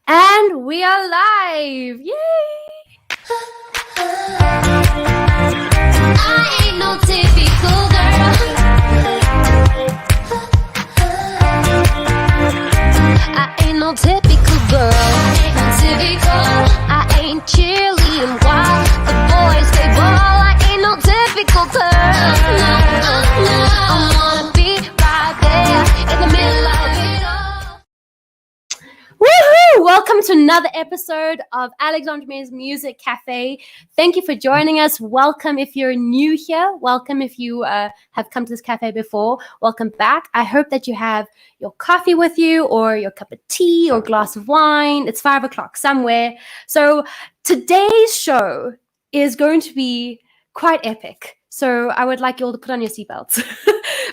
And we are live! Yay! I ain't no typical girl. I ain't no typical girl. I ain't no typical. I ain't cheerleading while the boys play ball. I ain't no typical girl. No. I wanna be right there in the middle of it all. Woohoo! Welcome to another episode of Alexandra May's Music Cafe. Thank you for joining us. Welcome if you're new here. Welcome if you have come to this cafe before. Welcome back. I hope that you have your coffee with you or your cup of tea or glass of wine. It's 5 o'clock somewhere. So today's show is going to be quite epic. So I would like you all to put on your seatbelts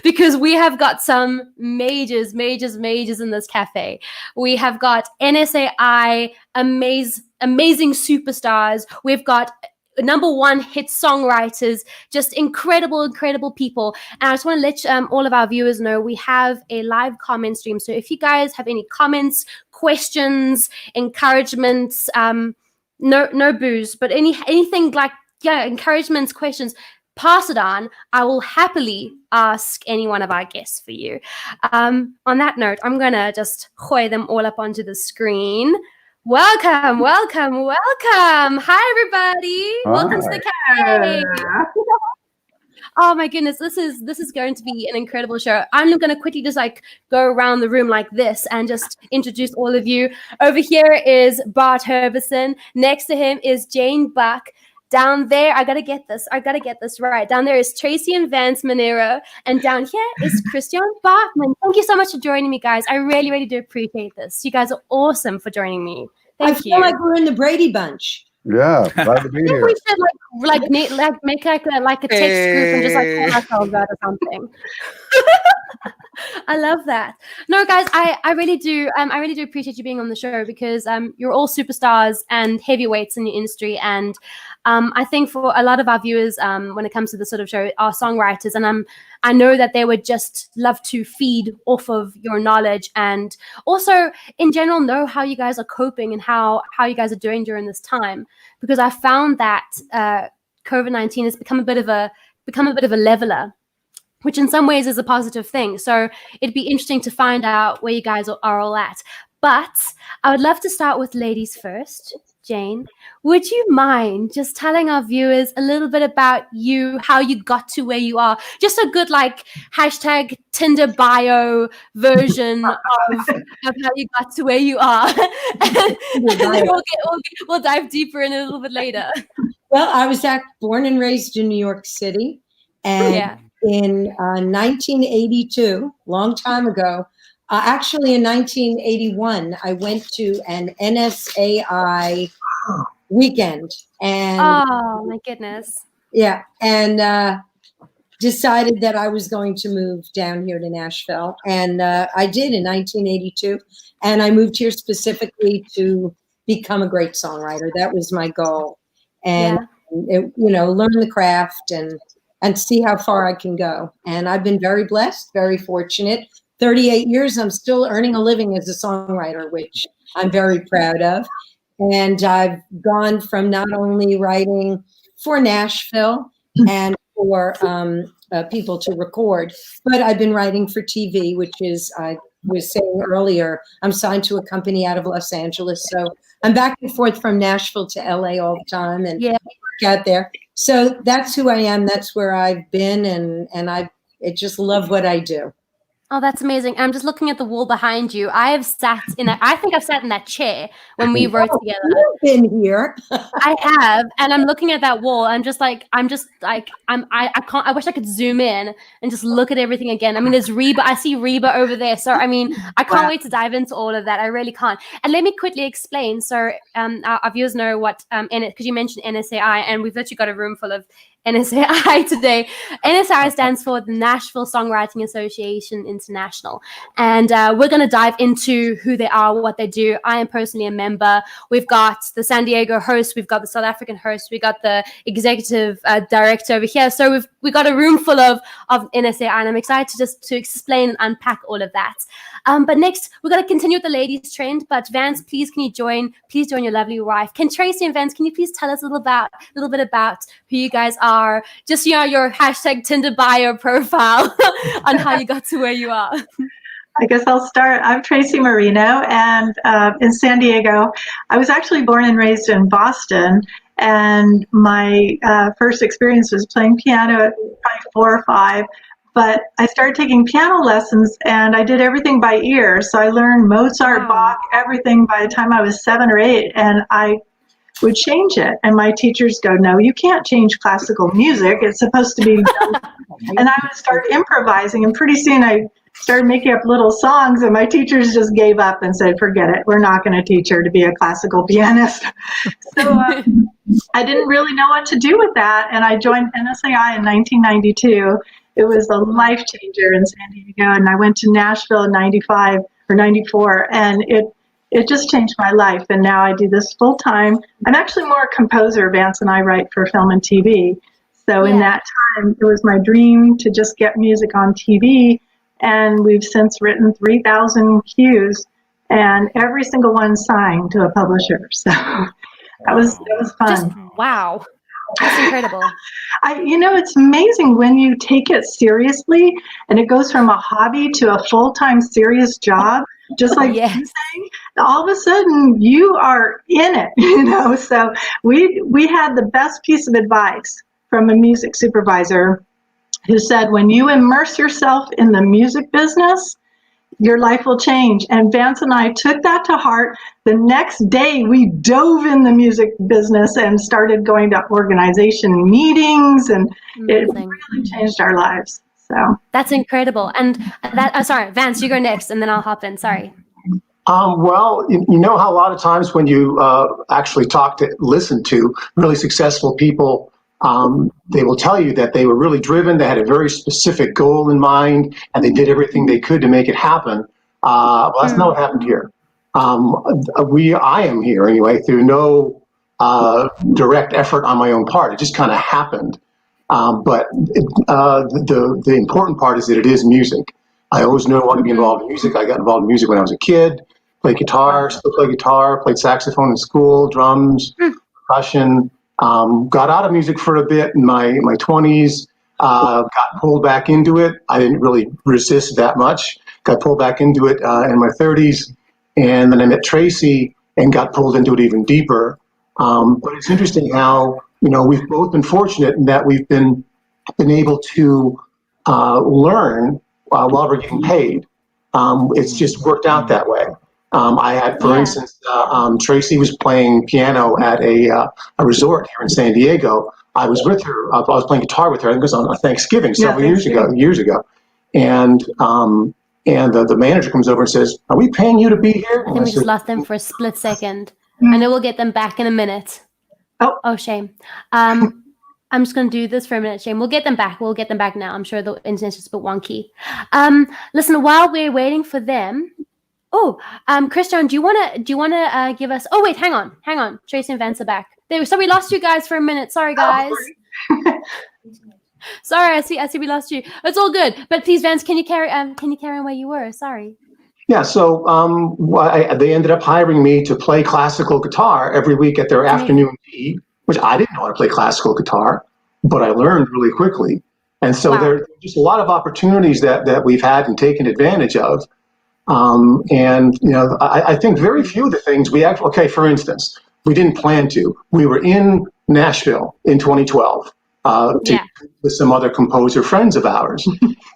because we have got some majors in this cafe. We have got NSAI, amazing superstars. We've got number one hit songwriters, just incredible people. And I just want to let all of our viewers know we have a live comment stream. So if you guys have any comments, questions, encouragements, no booze, but anything like, encouragements, questions, pass it on. I will happily ask any one of our guests for you. On that note, I'm going to just hoy them all up onto the screen. Welcome. Hi, everybody. Hi. Welcome to the cafe. Oh my goodness, this is going to be an incredible show. I'm going to quickly just go around the room like this and just introduce all of you. Over here is Bart Herbison. Next to him is Jane Buck. Down there, I gotta get this right. Down there is TRACY and VANCE Monero. And down here is CHRISTIAAN. BAARTMAN. Thank you so much for joining me, guys. I really do appreciate this. You guys are awesome for joining me. Thank you. I feel like we're in the Brady Bunch. Yeah, glad to be I think here. we should make a text group and just call ourselves out or something. I love that. No, guys, I really do appreciate you being on the show because you're all superstars and heavyweights in the industry, and I think for a lot of our viewers, when it comes to this sort of show, are songwriters, and I know that they would just love to feed off of your knowledge and also in general know how you guys are coping and how you guys are doing during this time, because I found that COVID-19 has become a bit of a leveler, which in some ways is a positive thing. So it'd be interesting to find out where you guys are all at. But I would love to start with ladies first. Jane, would you mind just telling our viewers a little bit about you, how you got to where you are? Just a good hashtag Tinder bio version of how you got to where you are. And then we'll dive deeper in a little bit later. Well, I was born and raised in New York City. And in 1982, long time ago, actually in 1981, I went to an NSAI weekend. And oh, my goodness. Yeah. And decided that I was going to move down here to Nashville. And I did in 1982. And I moved here specifically to become a great songwriter. That was my goal. And, learn the craft and see how far I can go. And I've been very blessed, very fortunate. 38 years, I'm still earning a living as a songwriter, which I'm very proud of. And I've gone from not only writing for Nashville and for people to record, but I've been writing for TV, which is, I was saying earlier, I'm signed to a company out of Los Angeles. So I'm back and forth from Nashville to LA all the time and work out there. So that's who I am. That's where I've been. And I just love what I do. Oh, that's amazing. I'm just looking at the wall behind you. I think I've sat in that chair when we wrote together. You've been here. I have. And I'm looking at that wall. I wish I could zoom in and just look at everything again. I mean, there's Reba. I see Reba over there. So, I mean, I can't wait to dive into all of that. I really can't. And let me quickly explain. So our viewers know what, because you mentioned NSAI, and we've literally got a room full of NSAI today. NSAI stands for the Nashville Songwriting Association International. And we're going to dive into who they are, what they do. I am personally a member. We've got the San Diego host. We've got the South African host. We got the executive director over here. So we've got a room full of NSAI, and I'm excited to explain and unpack all of that. But next, we're going to continue with the ladies trend. But Vance, please join your lovely wife. Can Tracy and Vance, can you please tell us a little bit about who you guys are? Just, your hashtag Tinder bio profile on how you got to where you are. I guess I'll start. I'm Tracy Marino, and in San Diego. I was actually born and raised in Boston, and my first experience was playing piano at probably 4 or 5. But I started taking piano lessons, and I did everything by ear. So I learned Mozart, Bach, everything by the time I was 7 or 8, and I would change it. And my teachers go, no, you can't change classical music. It's supposed to be. And I would start improvising, and pretty soon I started making up little songs, and my teachers just gave up and said, forget it. We're not going to teach her to be a classical pianist. So I didn't really know what to do with that, and I joined NSAI in 1992. It was a life changer in San Diego, and I went to Nashville in 95 or 94, and it just changed my life, and now I do this full time. I'm actually more a composer. Vance and I write for film and TV. So in that time, it was my dream to just get music on TV, and we've since written 3,000 cues, and every single one signed to a publisher. So that was fun. Just, wow. That's incredible. It's amazing when you take it seriously and it goes from a hobby to a full-time serious job, just like you're saying, all of a sudden you are in it, So we had the best piece of advice from a music supervisor who said, when you immerse yourself in the music business, your life will change. And Vance and I took that to heart. The next day, we dove in the music business and started going to organization meetings, and it really changed our lives. So that's incredible. And sorry, Vance, you go next, and then I'll hop in. Sorry. Well, you know how a lot of times when you actually listen to really successful people, they will tell you that they were really driven, they had a very specific goal in mind, and they did everything they could to make it happen. Well, that's not what happened here. I am here anyway through no direct effort on my own part. It just kind of happened. But the important part is that it is music. I always knew I wanted to be involved in music. I got involved in music when I was a kid, played guitar, still play guitar, played saxophone in school, drums, percussion. Got out of music for a bit in my 20s, got pulled back into it. I didn't really resist that much. Got pulled back into it in my 30s, and then I met Tracy and got pulled into it even deeper. But it's interesting how, we've both been fortunate in that we've been able to learn while we're getting paid. It's just worked out that way. I had, for instance, Tracy was playing piano at a resort here in San Diego. I was with her. I was playing guitar with her. I think it was on Thanksgiving several years ago. And the manager comes over and says, "Are we paying you to be here?" I think we just lost them for a split second. I know we'll get them back in a minute. Oh, shame. I'm just going to do this for a minute, Shane. We'll get them back. We'll get them back now. I'm sure the internet's just a bit wonky. Listen, while we're waiting for them. Oh, Christian, do you want to give us? Oh, wait, hang on. Tracy and Vance are back. So we lost you guys for a minute. Sorry, guys. Sorry, I see. We lost you. It's all good. But please, Vance, can you carry on where you were? Sorry. Yeah. So they ended up hiring me to play classical guitar every week at their afternoon tea, which I didn't know how to play classical guitar, but I learned really quickly. And so there are just a lot of opportunities that we've had and taken advantage of. I think very few of the things we actually, okay, for instance, we didn't plan to. We were in Nashville in 2012 with some other composer friends of ours,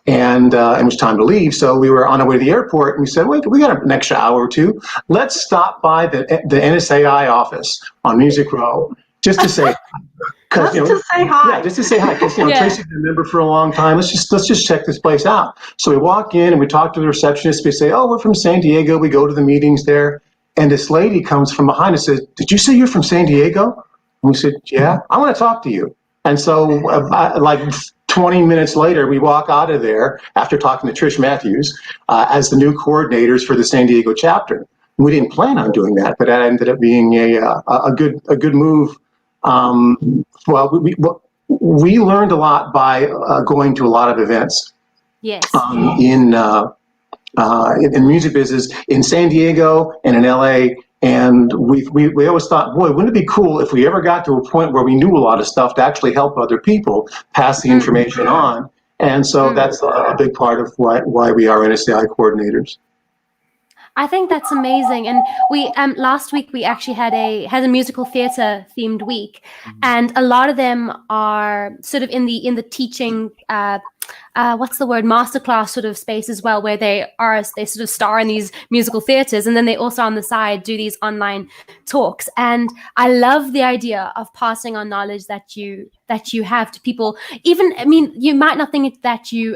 and it was time to leave. So we were on our way to the airport, and we said, wait, we got an extra hour or two. Let's stop by the NSAI office on Music Row just to say just to say hi. Yeah, just to say hi. Because Tracy's been a member for a long time. Let's just check this place out. So we walk in and we talk to the receptionist. We say, "Oh, we're from San Diego." We go to the meetings there, and this lady comes from behind and says, "Did you say you're from San Diego?" And we said, "Yeah, I want to talk to you." And so like 20 minutes later, we walk out of there after talking to Trish Matthews as the new coordinators for the San Diego chapter. We didn't plan on doing that, but that ended up being a good move. Well, we learned a lot by going to a lot of events. Yes. In music business in San Diego and in LA. And we always thought, boy, wouldn't it be cool if we ever got to a point where we knew a lot of stuff to actually help other people pass the information on. And so that's a big part of why we are NSAI coordinators. I think that's amazing. And we last week we actually had a musical theater themed week, and a lot of them are sort of in the teaching what's the word, masterclass sort of space as well, where they sort of star in these musical theaters, and then they also on the side do these online talks. And I love the idea of passing on knowledge that you have to people. Even, I mean, you might not think that you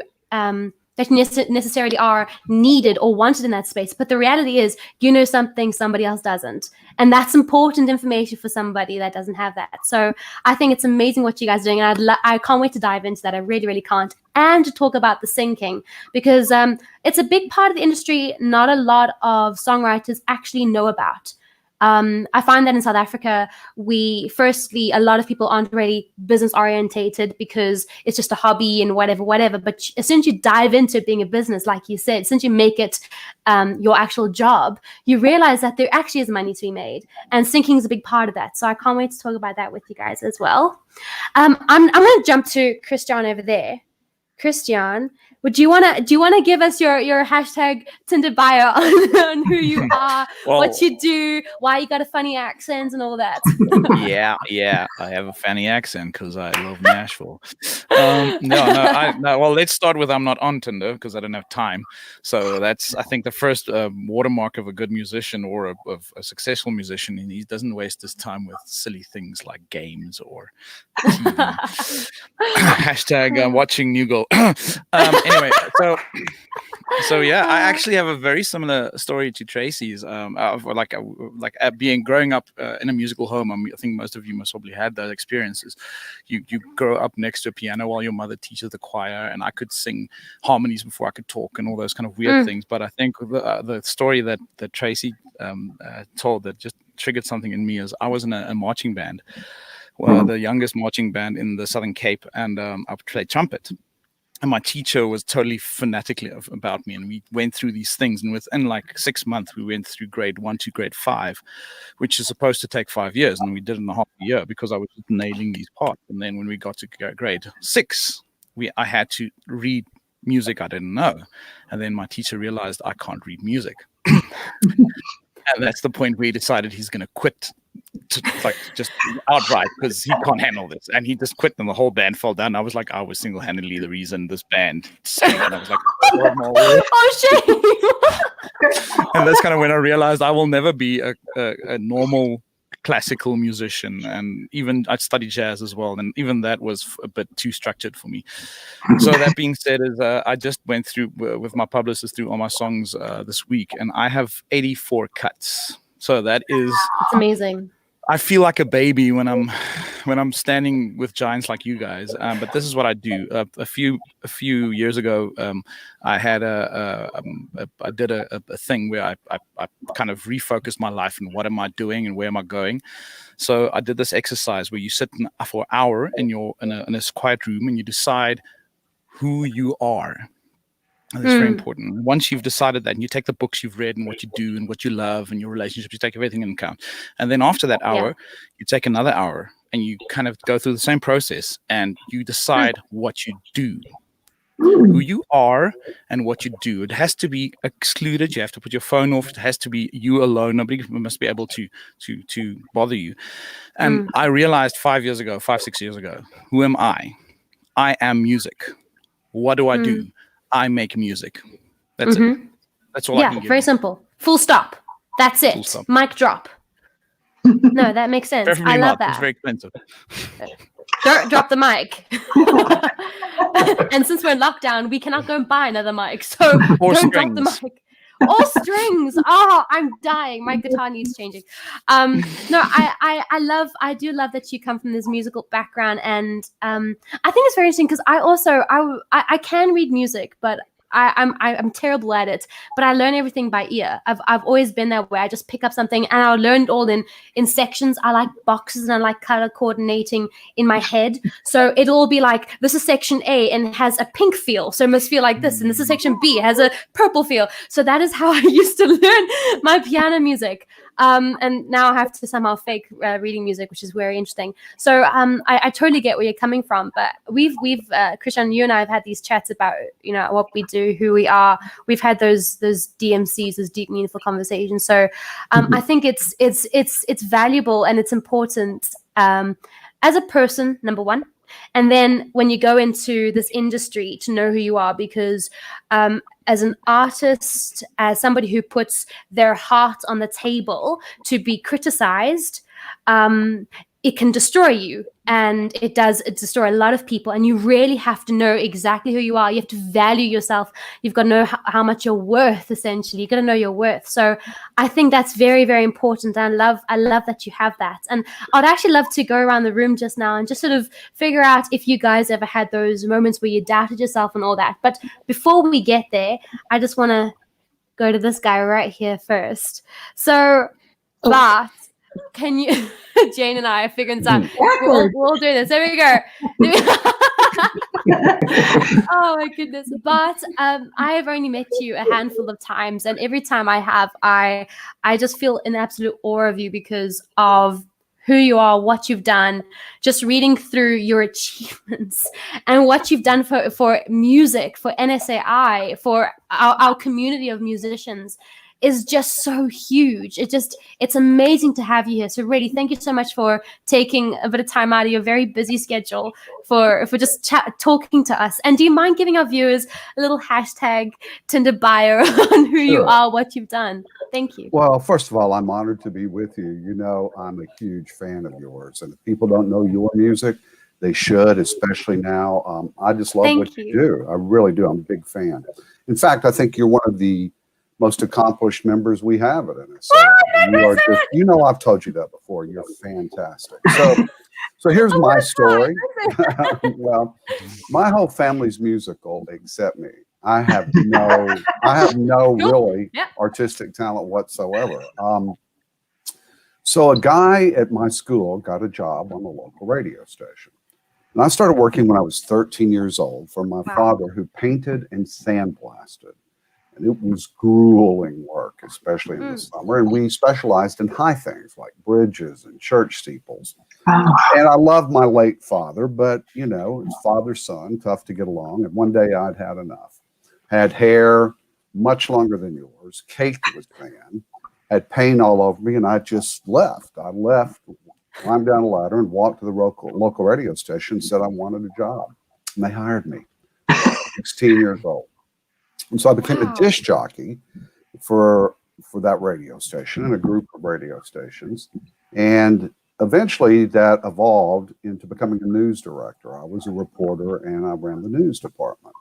that necessarily are needed or wanted in that space, but the reality is you know something somebody else doesn't, and that's important information for somebody that doesn't have that. So I think it's amazing what you guys are doing, and I can't wait to dive into that. I really, really can't. And to talk about the syncing, because it's a big part of the industry not a lot of songwriters actually know about. I find that in South Africa, a lot of people aren't really business orientated because it's just a hobby and whatever. But as soon as you dive into being a business, like you said, since you make it your actual job, you realize that there actually is money to be made, and syncing is a big part of that. So I can't wait to talk about that with you guys as well. I'm going to jump to Christian over there. Christian, do you want to give us your hashtag Tinder bio on who you are, what you do, why you got a funny accent and all that? yeah, I have a funny accent because I love Nashville. Well, let's start with I'm not on Tinder because I don't have time. So that's, I think, the first watermark of a good musician or of a successful musician. And he doesn't waste his time with silly things like games or TV. Hashtag watching New Girl. Anyway, so yeah, I actually have a very similar story to Tracy's. Growing up in a musical home. I think most of you must probably had those experiences. You grow up next to a piano while your mother teaches the choir, and I could sing harmonies before I could talk and all those kind of weird things. But I think the story that Tracy told that just triggered something in me is I was in a marching band. Well, the youngest marching band in the Southern Cape, and I played trumpet. And my teacher was totally fanatically about me, and we went through these things. And within like 6 months, we went through grade 1 to grade 5, which is supposed to take 5 years, and we did it in a half a year because I was just nailing these parts. And then when we got to grade 6, I had to read music I didn't know, and then my teacher realized I can't read music, and that's the point where he decided he's going to quit. Just outright, because he can't handle this, and he just quit, and the whole band fell down. I was single-handedly the reason this band sang, and I was like, oh shame. And that's kind of when I realized I will never be a normal classical musician. And even I studied jazz as well, and even that was a bit too structured for me. So that being said, I just went through with my publicist through all my songs this week, and I have 84 cuts. So that's amazing. I feel like a baby when I'm standing with giants like you guys. But this is what I do. A few years ago, I had I did a thing where I kind of refocused my life and what am I doing and where am I going. So I did this exercise where you sit for an hour in a quiet room and you decide who you are. And that's very important. Once you've decided that, and you take the books you've read and what you do and what you love and your relationships, you take everything into account. And then after that hour, you take another hour and you kind of go through the same process and you decide what you do, who you are and what you do. It has to be excluded. You have to put your phone off. It has to be you alone. Nobody must be able to bother you. And I realized 6 years ago, who am I? I am music. What do I do? I make music. That's it. That's all I can give. Yeah, very simple. Full stop. That's it. Stop. Mic drop. No, that makes sense. I love that. It's very expensive. Drop the mic. And since we're in lockdown, we cannot go and buy another mic. So don't drop the mic. All strings. Oh, I'm dying. My guitar needs changing. No, I do love that you come from this musical background, and I think it's very interesting because I can read music, but I'm terrible at it, but I learn everything by ear. I've always been that way. I just pick up something and I'll learn it all in sections. I like boxes and I like color coordinating in my head. So it'll all be like, this is section A and it has a pink feel, so it must feel like this. And this is section B, it has a purple feel. So that is how I used to learn my piano music. And now I have to somehow fake reading music, which is very interesting. So I totally get where you're coming from. But we've Christian, you and I have had these chats about, you know, what we do, who we are. We've had those DMCs, those deep, meaningful conversations. So I think it's valuable and it's important as a person, number one. And then when you go into this industry, to know who you are, because as an artist, as somebody who puts their heart on the table to be criticized, it can destroy you. And it destroy a lot of people. And you really have to know exactly who you are. You have to value yourself. You've got to know how much you're worth, essentially. You've got to know your worth. So I think that's very, very important. And I love that you have that. And I'd actually love to go around the room just now and just sort of figure out if you guys ever had those moments where you doubted yourself and all that. But before we get there, I just want to go to this guy right here first. So, Bart, can you... Jane and I are figuring this out. We'll do this. There we go. Oh my goodness. But I have only met you a handful of times, and every time I have, I just feel in absolute awe of you because of who you are, what you've done, just reading through your achievements and what you've done for music, for NSAI, for our community of musicians. Is just so huge. It's amazing to have you here. So really, thank you so much for taking a bit of time out of your very busy schedule for just talking to us. And do you mind giving our viewers a little hashtag Tinder bio on who you are, what you've done? Thank you. Well, first of all, I'm honored to be with you. You know, I'm a huge fan of yours. And if people don't know your music, they should, especially now. I just love what you do. I really do. I'm a big fan. In fact, I think you're one of the most accomplished members we have at NSA. You are just, you know, I've told you that before. You're fantastic. So here's my story. Well, my whole family's musical except me. I have no really artistic talent whatsoever. So a guy at my school got a job on a local radio station. And I started working when I was 13 years old for my father, who painted and sandblasted. It was grueling work, especially in the summer. And we specialized in high things like bridges and church steeples. And I loved my late father, but, you know, it's father's son, tough to get along. And one day I'd had enough. Had hair much longer than yours, caked with sand, had paint all over me, and I just left. I left, climbed down a ladder, and walked to the local radio station and said I wanted a job. And they hired me, 16 years old. And so I became a disc jockey for that radio station and a group of radio stations. And eventually that evolved into becoming a news director. I was a reporter and I ran the news department.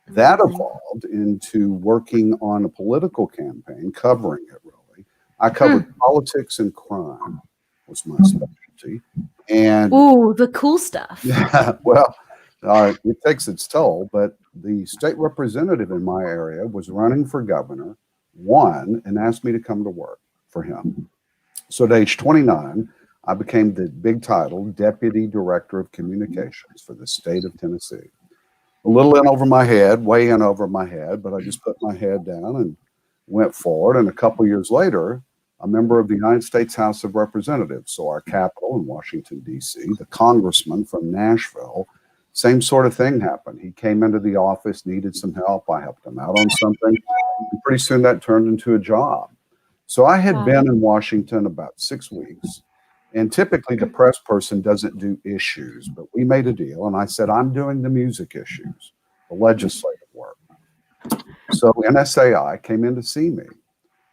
That evolved into working on a political campaign, covering it really. I covered politics and crime was my specialty. And the cool stuff. Yeah, well, it takes its toll, but the state representative in my area was running for governor, won, and asked me to come to work for him. So at age 29, I became the big title Deputy Director of Communications for the state of Tennessee. A little in over my head, way in over my head, but I just put my head down and went forward. And a couple years later, a member of the United States House of Representatives, so our capital in Washington, D.C., the congressman from Nashville, same sort of thing happened. He came into the office, needed some help. I helped him out on something. And pretty soon that turned into a job. So I had been in Washington about 6 weeks. And typically the press person doesn't do issues, but we made a deal. And I said, I'm doing the music issues, the legislative work. So NSAI came in to see me.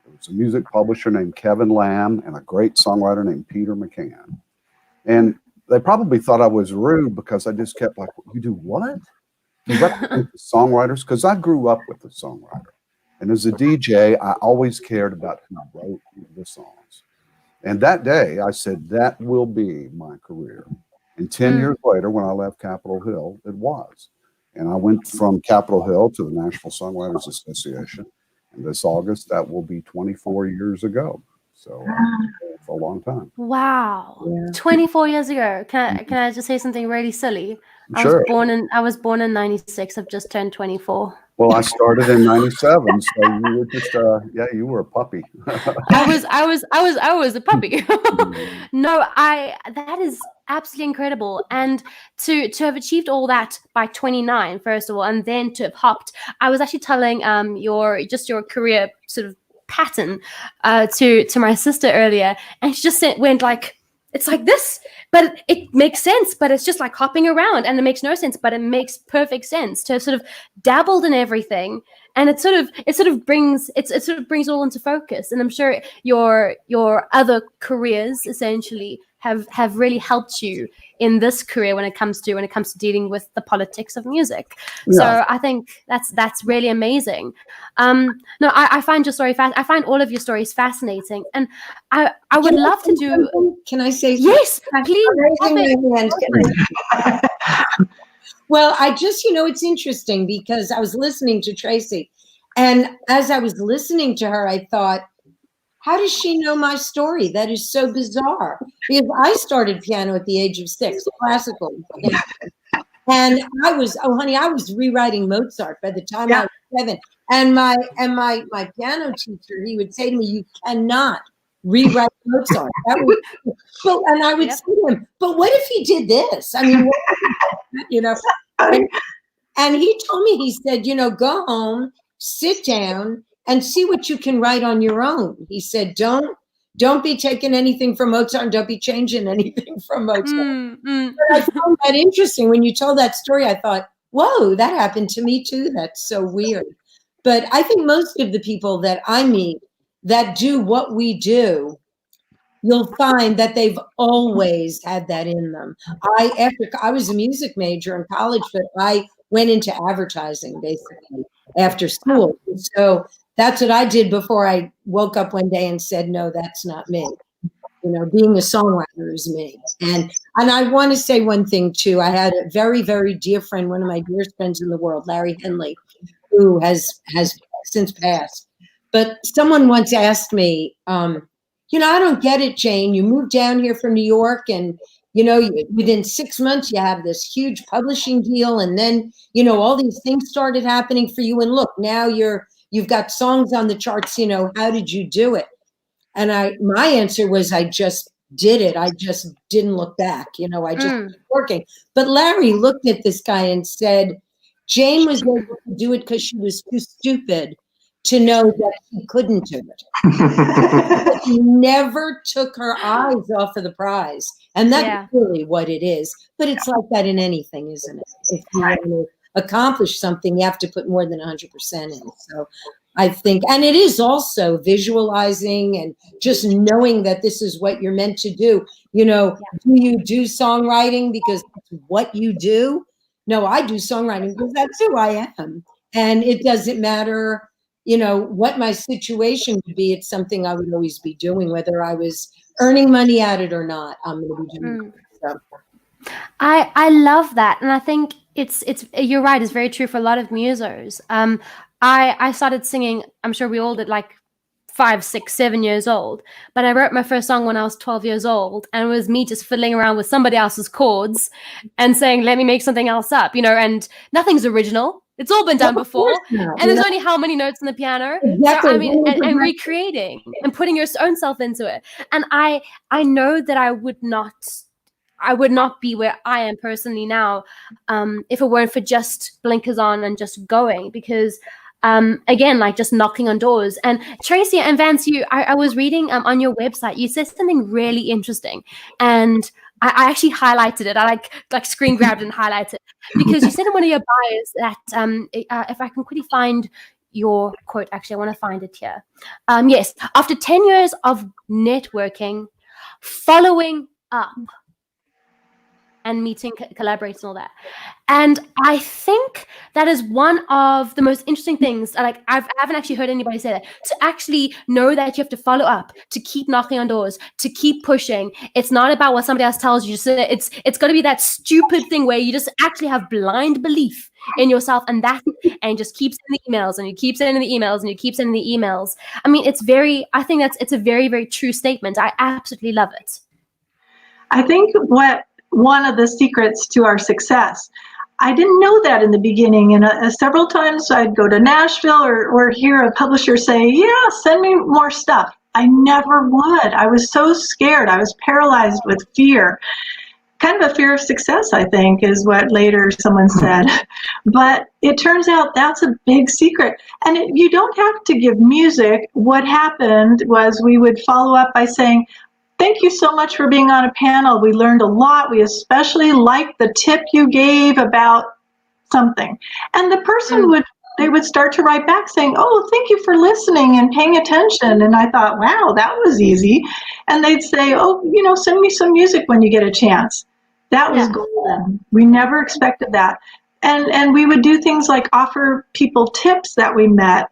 There was a music publisher named Kevin Lamb and a great songwriter named Peter McCann. And they probably thought I was rude because I just kept like, you do what? You represent the songwriters? Because I grew up with the songwriter. And as a DJ, I always cared about who wrote the songs. And that day I said, that will be my career. And 10 years later, when I left Capitol Hill, it was. And I went from Capitol Hill to the National Songwriters Association. And this August, that will be 24 years ago. So for a long time. Wow. Yeah. 24 years ago. Can I just say something really silly? Sure. I was born in 96. I've just turned 24. Well, I started in 97, so you were just you were a puppy. I was a puppy. No, that is absolutely incredible. And to have achieved all that by 29, first of all, and then to have hopped. I was actually telling your career sort of pattern to my sister earlier, and she just went like, it's like this, but it makes sense, but it's just like hopping around, and it makes no sense, but it makes perfect sense to have sort of dabbled in everything, and it sort of brings it all into focus. And I'm sure your other careers essentially have really helped you in this career when it comes to dealing with the politics of music. Yeah. So I think that's really amazing. No, I find your story I find all of your stories fascinating, and I would love to do. Can I say? Yes, please. I'm raising my hand. Well, I just, it's interesting because I was listening to Tracy, and as I was listening to her, I thought, how does she know my story? That is so bizarre. Because I started piano at the age of 6, classical. And I was rewriting Mozart by the time I was 7. And my piano teacher, he would say to me, you cannot rewrite Mozart. And I would say to him, but what if he did this? I mean, and he told me, he said, go home, sit down, and see what you can write on your own. He said, don't be taking anything from Mozart, and don't be changing anything from Mozart. But I found that interesting. When you told that story, I thought, whoa, that happened to me too. That's so weird. But I think most of the people that I meet that do what we do, you'll find that they've always had that in them. I was a music major in college, but I went into advertising basically after school. So that's what I did before I woke up one day and said, no, that's not me. Being a songwriter is me. And I want to say one thing too. I had a very, very dear friend, one of my dearest friends in the world, Larry Henley, who has since passed. But someone once asked me, I don't get it, Jane. You moved down here from New York, and within 6 months you have this huge publishing deal, and then all these things started happening for you. And look, now you've got songs on the charts. How did you do it? And my answer was, I just did it. I just didn't look back. I just kept working. But Larry looked at this guy and said, Jane was able to do it because she was too stupid to know that she couldn't do it. She never took her eyes off of the prize. And that's really what it is. But it's like that in anything, isn't it? If you want to accomplish something, you have to put more than 100% in. So I think, and it is also visualizing and just knowing that this is what you're meant to do. Do you do songwriting because that's what you do? No, I do songwriting because that's who I am. And it doesn't matter, what my situation would be. It's something I would always be doing, whether I was earning money at it or not. I'm going to be doing it. So. I love that. And I think it's you're right, it's very true for a lot of musos. I started singing, I'm sure we all did, like 5, 6, 7 years old, but I wrote my first song when I was 12 years old, and it was me just fiddling around with somebody else's chords and saying, let me make something else up, and nothing's original. It's all been done before, and there's only how many notes on the piano. Exactly. So, and recreating and putting your own self into it. And I know that I would not be where I am personally now if it weren't for just blinkers on and just going, because again, like just knocking on doors. And Tracy and Vance, I was reading on your website, you said something really interesting, and I actually highlighted it. I like screen grabbed and highlighted it, because you said in one of your bios that if I can quickly find your quote, actually I want to find it here. Yes, after 10 years of networking, following up and meeting, collaborating, and all that. And I think that is one of the most interesting things. Like I haven't actually heard anybody say that. To actually know that you have to follow up, to keep knocking on doors, to keep pushing. It's not about what somebody else tells you. So it's got to be that stupid thing where you just actually have blind belief in yourself, and just keep sending the emails, and you keep sending the emails, and you keep sending the emails. I mean, I think it's a very, very true statement. I absolutely love it. I think one of the secrets to our success, I didn't know that in the beginning, and several times I'd go to Nashville or hear a publisher say, yeah, send me more stuff. I never would. I was so scared. I was paralyzed with fear. Kind of a fear of success, I think, is what later someone said. But it turns out that's a big secret. And you don't have to give music. What happened was we would follow up by saying, thank you so much for being on a panel. We learned a lot. We especially liked the tip you gave about something. And the person would start to write back saying, oh, thank you for listening and paying attention. And I thought, wow, that was easy. And they'd say, oh, send me some music when you get a chance. That was golden. We never expected that. And we would do things like offer people tips that we met.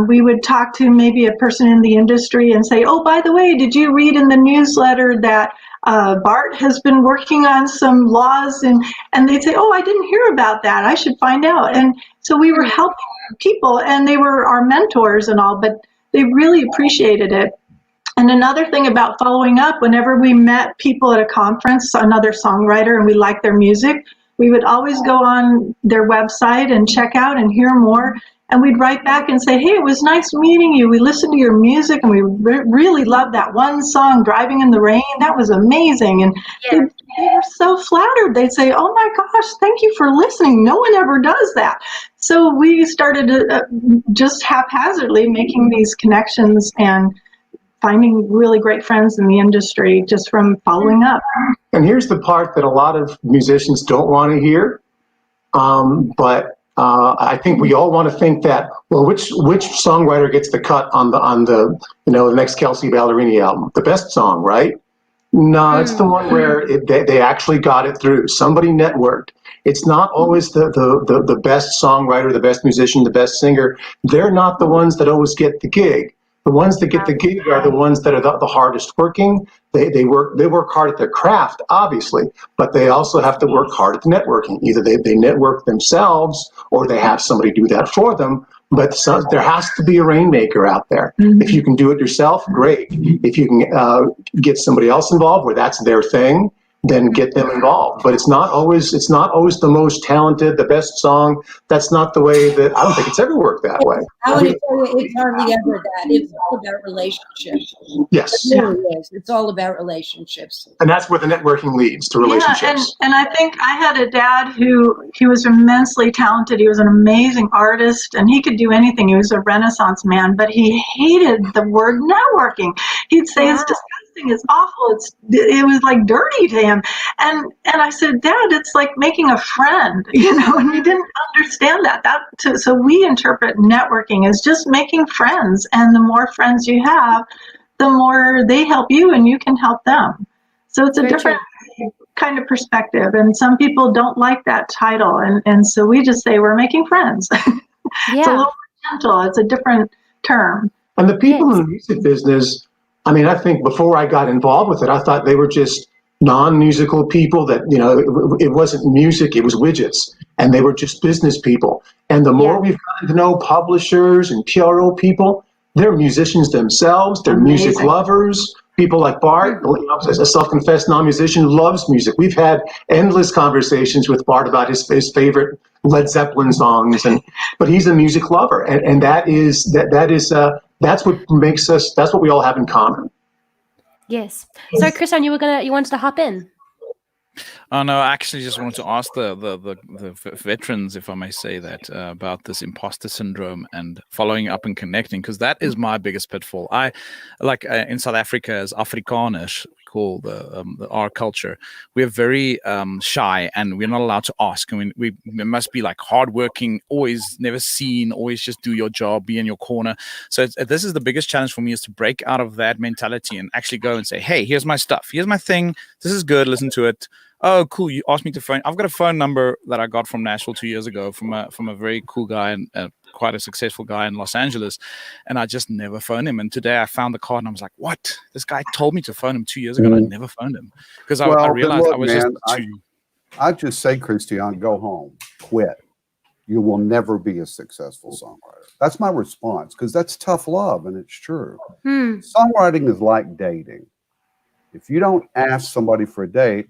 We would talk to maybe a person in the industry and say, oh, by the way, did you read in the newsletter that BART has been working on some laws? And they'd say, oh, I didn't hear about that. I should find out. And so we were helping people, and they were our mentors and all, but they really appreciated it. And another thing about following up, whenever we met people at a conference, another songwriter, and we liked their music, we would always go on their website and check out and hear more. And we'd write back and say, hey, it was nice meeting you. We listened to your music, and we really loved that one song, Driving in the Rain. That was amazing. And they were so flattered. They'd say, oh, my gosh, thank you for listening. No one ever does that. So we started just haphazardly making these connections and finding really great friends in the industry just from following up. And here's the part that a lot of musicians don't want to hear, but I think we all want to think that, well, which songwriter gets the cut on the the next Kelsey Ballerini album? The best song, right? No, it's the one where they actually got it through. Somebody networked. It's not always the best songwriter, the best musician, the best singer. They're not the ones that always get the gig. The ones that get the gig are the ones that are the hardest working. They work hard at their craft, obviously, but they also have to work hard at the networking. Either they network themselves or they have somebody do that for them. But there has to be a rainmaker out there. Mm-hmm. If you can do it yourself, great. If you can get somebody else involved where that's their thing, then get them involved. But it's not always the most talented, the best song. That's not the way that, I don't think it's ever worked that way. I want to tell you, it's hardly ever that. It's all about relationships. Yes. It really is. It's all about relationships. And that's where the networking leads, to relationships. Yeah, and I think I had a dad he was immensely talented. He was an amazing artist, and he could do anything. He was a Renaissance man, but he hated the word networking. He'd say it's disgusting. It's awful. It was like dirty to him. And I said, Dad, it's like making a friend, and he didn't understand that. So we interpret networking as just making friends. And the more friends you have, the more they help you and you can help them. So it's a different kind of perspective. And some people don't like that title. And so we just say we're making friends. It's a little more gentle. It's a different term. And the people in the music business, I mean, I think before I got involved with it, I thought they were just non-musical people that, it wasn't music, it was widgets, and they were just business people. And the more we've gotten to know publishers and PRO people, they're musicians themselves, they're music lovers. People like Bart, a self-confessed non-musician, loves music. We've had endless conversations with Bart about his favorite Led Zeppelin songs, but he's a music lover, and that's what makes us. That's what we all have in common. Yes. So, Christian, you wanted to hop in. Oh no, I actually just wanted to ask the veterans, if I may say that, about this imposter syndrome and following up and connecting, because that is my biggest pitfall. I like in South Africa, as Afrikaners, we call our culture, we're very shy, and we're not allowed to ask. I mean, we must be like hardworking, always never seen, always just do your job, be in your corner. So this is the biggest challenge for me, is to break out of that mentality and actually go and say, hey, here's my stuff, here's my thing, this is good, listen to it. Oh, cool. You asked me to phone. I've got a phone number that I got from Nashville 2 years ago from a very cool guy and quite a successful guy in Los Angeles. And I just never phoned him. And today I found the card and I was like, what? This guy told me to phone him 2 years ago and I never phoned him. Because I realized look, I was man, just too... I just say, Christian, go home, quit. You will never be a successful songwriter. That's my response, because that's tough love, and it's true. Songwriting is like dating. If you don't ask somebody for a date,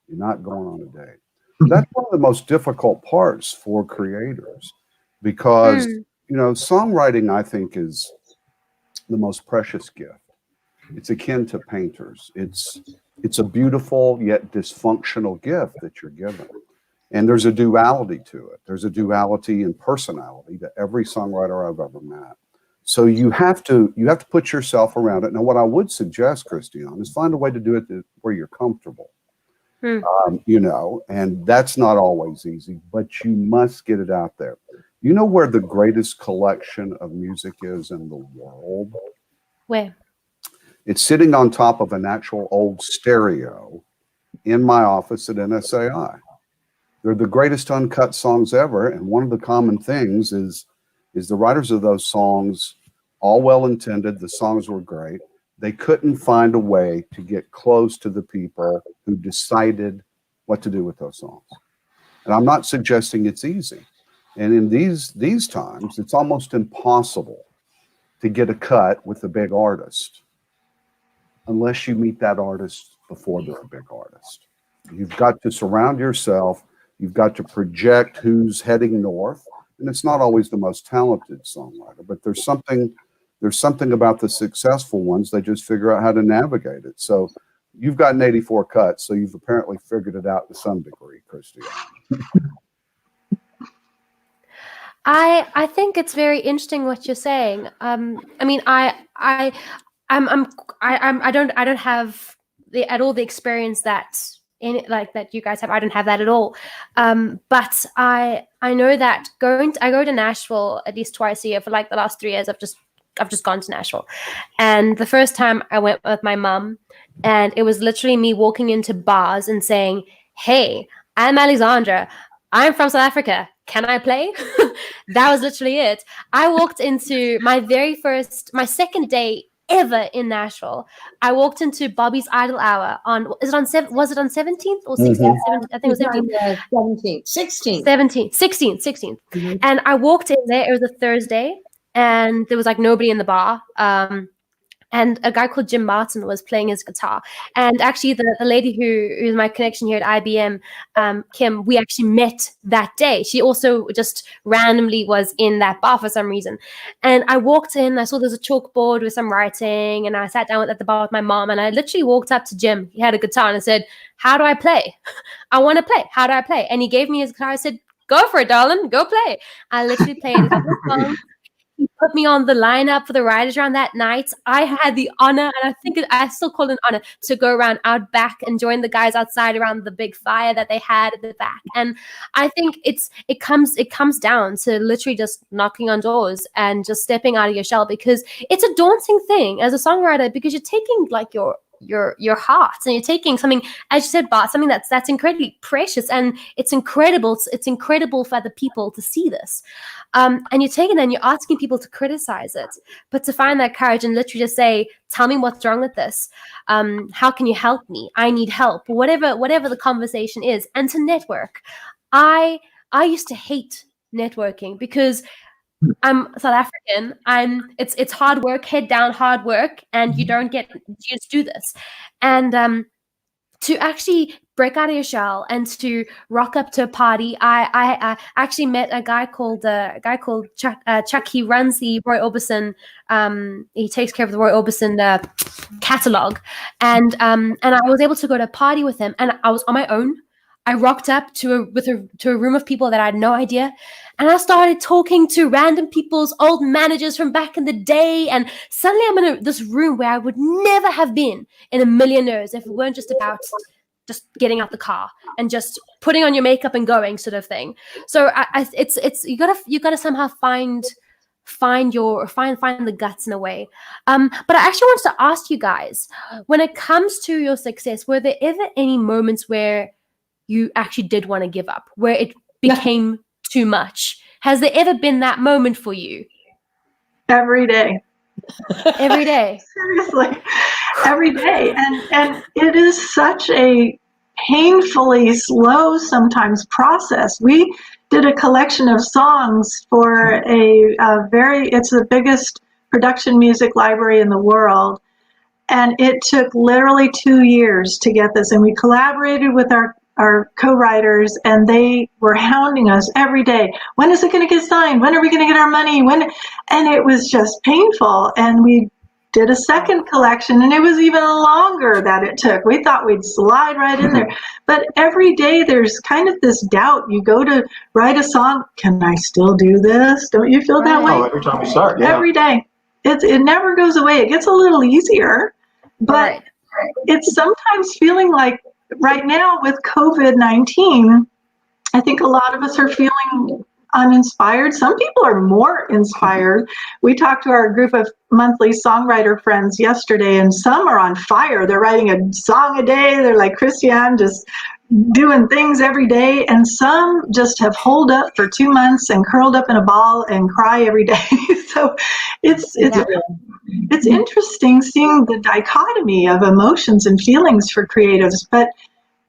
you're not going on a date. That's one of the most difficult parts for creators, because songwriting, I think, is the most precious gift. It's akin to painters. It's a beautiful yet dysfunctional gift that you're given. And there's a duality to it. There's a duality in personality to every songwriter I've ever met. So you have to put yourself around it. Now, what I would suggest, Christian, is find a way to do it where you're comfortable. And that's not always easy, but you must get it out there. You know where the greatest collection of music is in the world? Where? It's sitting on top of an actual old stereo in my office at NSAI. They're the greatest uncut songs ever, and one of the common things is the writers of those songs, all well-intended, the songs were great, they couldn't find a way to get close to the people who decided what to do with those songs. And I'm not suggesting it's easy. And in these times, it's almost impossible to get a cut with a big artist unless you meet that artist before they're a big artist. You've got to surround yourself. You've got to project who's heading north. And it's not always the most talented songwriter, but there's something about the successful ones. They just figure out how to navigate it. So you've gotten 84 cuts, so you've apparently figured it out to some degree, Christy. I think it's very interesting what you're saying. I mean, I don't have the experience that that you guys have. I don't have that at all. But I know that I go to Nashville at least twice a year for like the last 3 years. I've just gone to Nashville, and the first time I went with my mom, and it was literally me walking into bars and saying, "Hey, I'm Alexandra. I'm from South Africa. Can I play?" That was literally it. I walked into my second day ever in Nashville. I walked into Bobby's Idol Hour was it on 17th or 16th? I think it was 17th. 16th. And I walked in there. It was a Thursday, and there was like nobody in the bar. And a guy called Jim Martin was playing his guitar. And actually, the lady who's my connection here at IBM, Kim, we actually met that day. She also just randomly was in that bar for some reason. And I walked in, I saw there's a chalkboard with some writing, and I sat down at the bar with my mom, and I literally walked up to Jim. He had a guitar, and I said, "How do I play? I want to play. How do I play?" And he gave me his guitar. I said, "Go for it, darling. Go play." I literally played a couple of songs. He put me on the lineup for the Writers Round that night. I had the honor, and I think I still call it an honor, to go around out back and join the guys outside around the big fire that they had at the back. And I think it comes down to literally just knocking on doors and just stepping out of your shell, because it's a daunting thing as a songwriter, because you're taking like your heart, and you're taking something, as you said, Bart, something that's incredibly precious, and it's incredible. It's incredible for other people to see this, and you're taking it and you're asking people to criticize it, but to find that courage and literally just say, "Tell me what's wrong with this. How can you help me? I need help." Whatever the conversation is, and to network. I used to hate networking because I'm South African. It's hard work, head down, hard work, and you just do this. And to actually break out of your shell and to rock up to a party, I actually met a guy called Chuck. Chuck. He runs the Roy Orbison. He takes care of the Roy Orbison catalog, and I was able to go to a party with him, and I was on my own. I rocked up to a room of people that I had no idea, and I started talking to random people's old managers from back in the day, and suddenly I'm in this room where I would never have been in a million years if it weren't just about just getting out the car and just putting on your makeup and going, sort of thing. So it's you gotta somehow find the guts in a way. But I actually wanted to ask you guys, when it comes to your success, were there ever any moments where you actually did want to give up, where it became too much? Has there ever been that moment for you? Every day. Every day. Seriously, every day. And it is such a painfully slow sometimes process. We did a collection of songs for it's the biggest production music library in the world. And it took literally 2 years to get this. And we collaborated with our co-writers, and they were hounding us every day. When is it going to get signed? When are we going to get our money? And it was just painful. And we did a second collection, and it was even longer that it took. We thought we'd slide right in there. But every day there's kind of this doubt. You go to write a song, can I still do this? Don't you feel that way? Oh, every time you start, yeah. Every day. It never goes away. It gets a little easier, but it's sometimes feeling like right now with COVID-19, I think a lot of us are feeling uninspired. Some people are more inspired. We talked to our group of monthly songwriter friends yesterday, and some are on fire. They're writing a song a day. They're like CHRISTIAAN, just doing things every day. And some just have holed up for 2 months and curled up in a ball and cry every day. So it's interesting seeing the dichotomy of emotions and feelings for creatives, but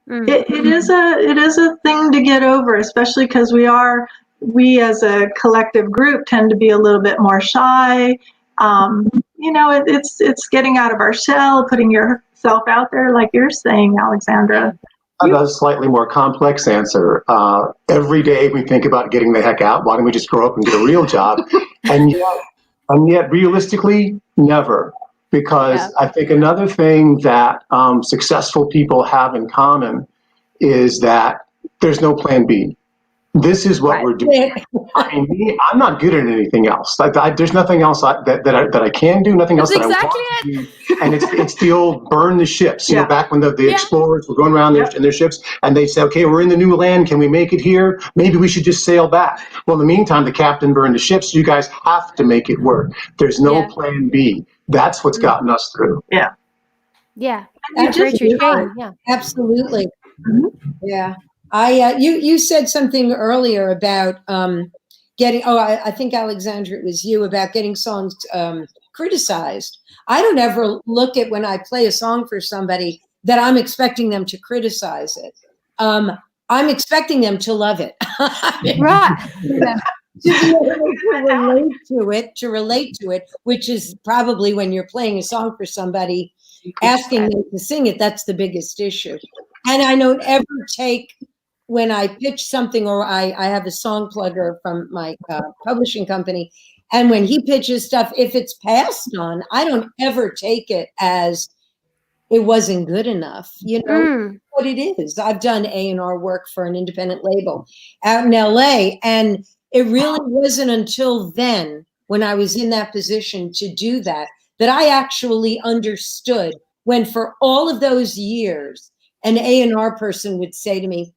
it is a thing to get over, especially because we as a collective group tend to be a little bit more shy. It's getting out of our shell, putting yourself out there, like you're saying, Alexandra. I have a slightly more complex answer. Every day we think about getting the heck out. Why don't we just grow up and get a real job? And yet realistically, never. Because I think another thing that successful people have in common is that there's no plan B. This is what we're doing. I mean, I'm not good at anything else. There's nothing else that I can do, nothing else that I want to do. And it's the old burn the ships. You know, back when the explorers were going around in their ships, and they said, okay, we're in the new land. Can we make it here? Maybe we should just sail back. Well, in the meantime, the captain burned the ships. So you guys have to make it work. There's no plan B. That's what's gotten us through. Yeah. Absolutely. Yeah. You said something earlier about getting, I think, Alexandra, it was you, about getting songs criticized. I don't ever look at, when I play a song for somebody, that I'm expecting them to criticize it. I'm expecting them to love it. To relate to it, which is probably, when you're playing a song for somebody, asking them to sing it, that's the biggest issue. And I don't ever take, when I pitch something, or I have a song plugger from my publishing company, and when he pitches stuff, if it's passed on, I don't ever take it as it wasn't good enough. You know what it is. I've done A&R work for an independent label out in LA, and it really wasn't until then, when I was in that position to do that, that I actually understood, when for all of those years, an A&R person would say to me,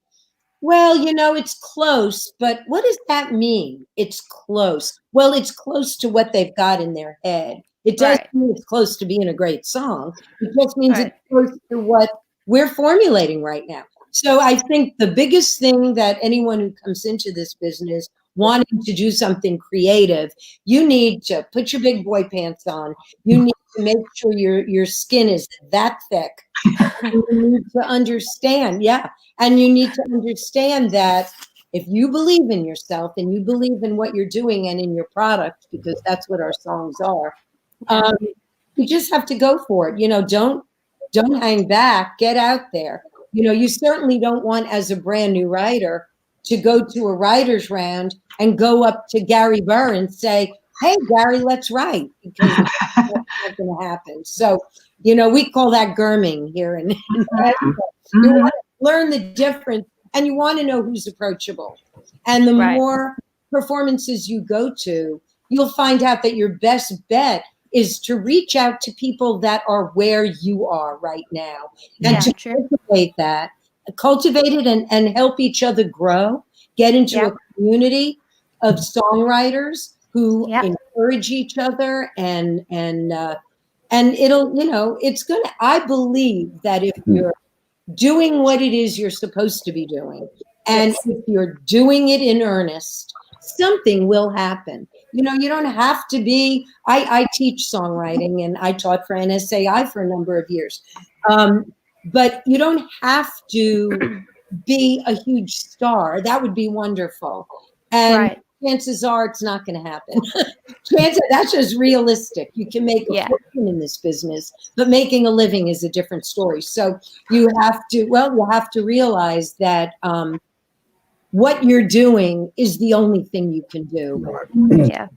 well, you know, it's close, but what does that mean? It's close. Well, it's close to what they've got in their head. It doesn't mean it's close to being a great song. It just means it's close to what we're formulating right now. So I think the biggest thing that anyone who comes into this business wanting to do something creative, you need to put your big boy pants on. You need to make sure your skin is that thick. You need to understand, and you need to understand that if you believe in yourself and you believe in what you're doing and in your product, because that's what our songs are, you just have to go for it. You know, don't hang back. Get out there. You know, you certainly don't want, as a brand new writer, to go to a writer's round and go up to Gary Burr and say, hey, Gary, let's write, because that's not going to happen. So, you know, we call that Gurming here. And you want to learn the difference, and you want to know who's approachable. And the more performances you go to, you'll find out that your best bet is to reach out to people that are where you are right now, and to cultivate it and help each other grow, get into a community of songwriters who encourage each other, and it'll, you know, it's gonna, I believe that if you're doing what it is you're supposed to be doing. And Yes. if you're doing it in earnest, something will happen. You know, you don't have to be, I teach songwriting and I taught for NSAI for a number of years. But you don't have to be a huge star. That would be wonderful. And Right. chances are it's not going to happen. That's just realistic. You can make a Yeah. fortune in this business, but making a living is a different story. So you have to realize that what you're doing is the only thing you can do. Yeah.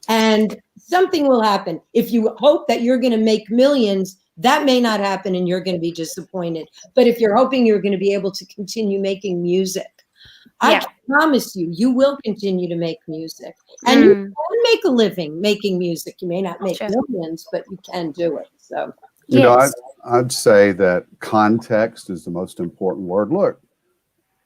And something will happen. If you hope that you're going to make millions, that may not happen and you're going to be disappointed. But if you're hoping you're going to be able to continue making music, I can promise you, you will continue to make music. And you can make a living making music. You may not make millions, but you can do it. So, you know, I'd say that context is the most important word. Look,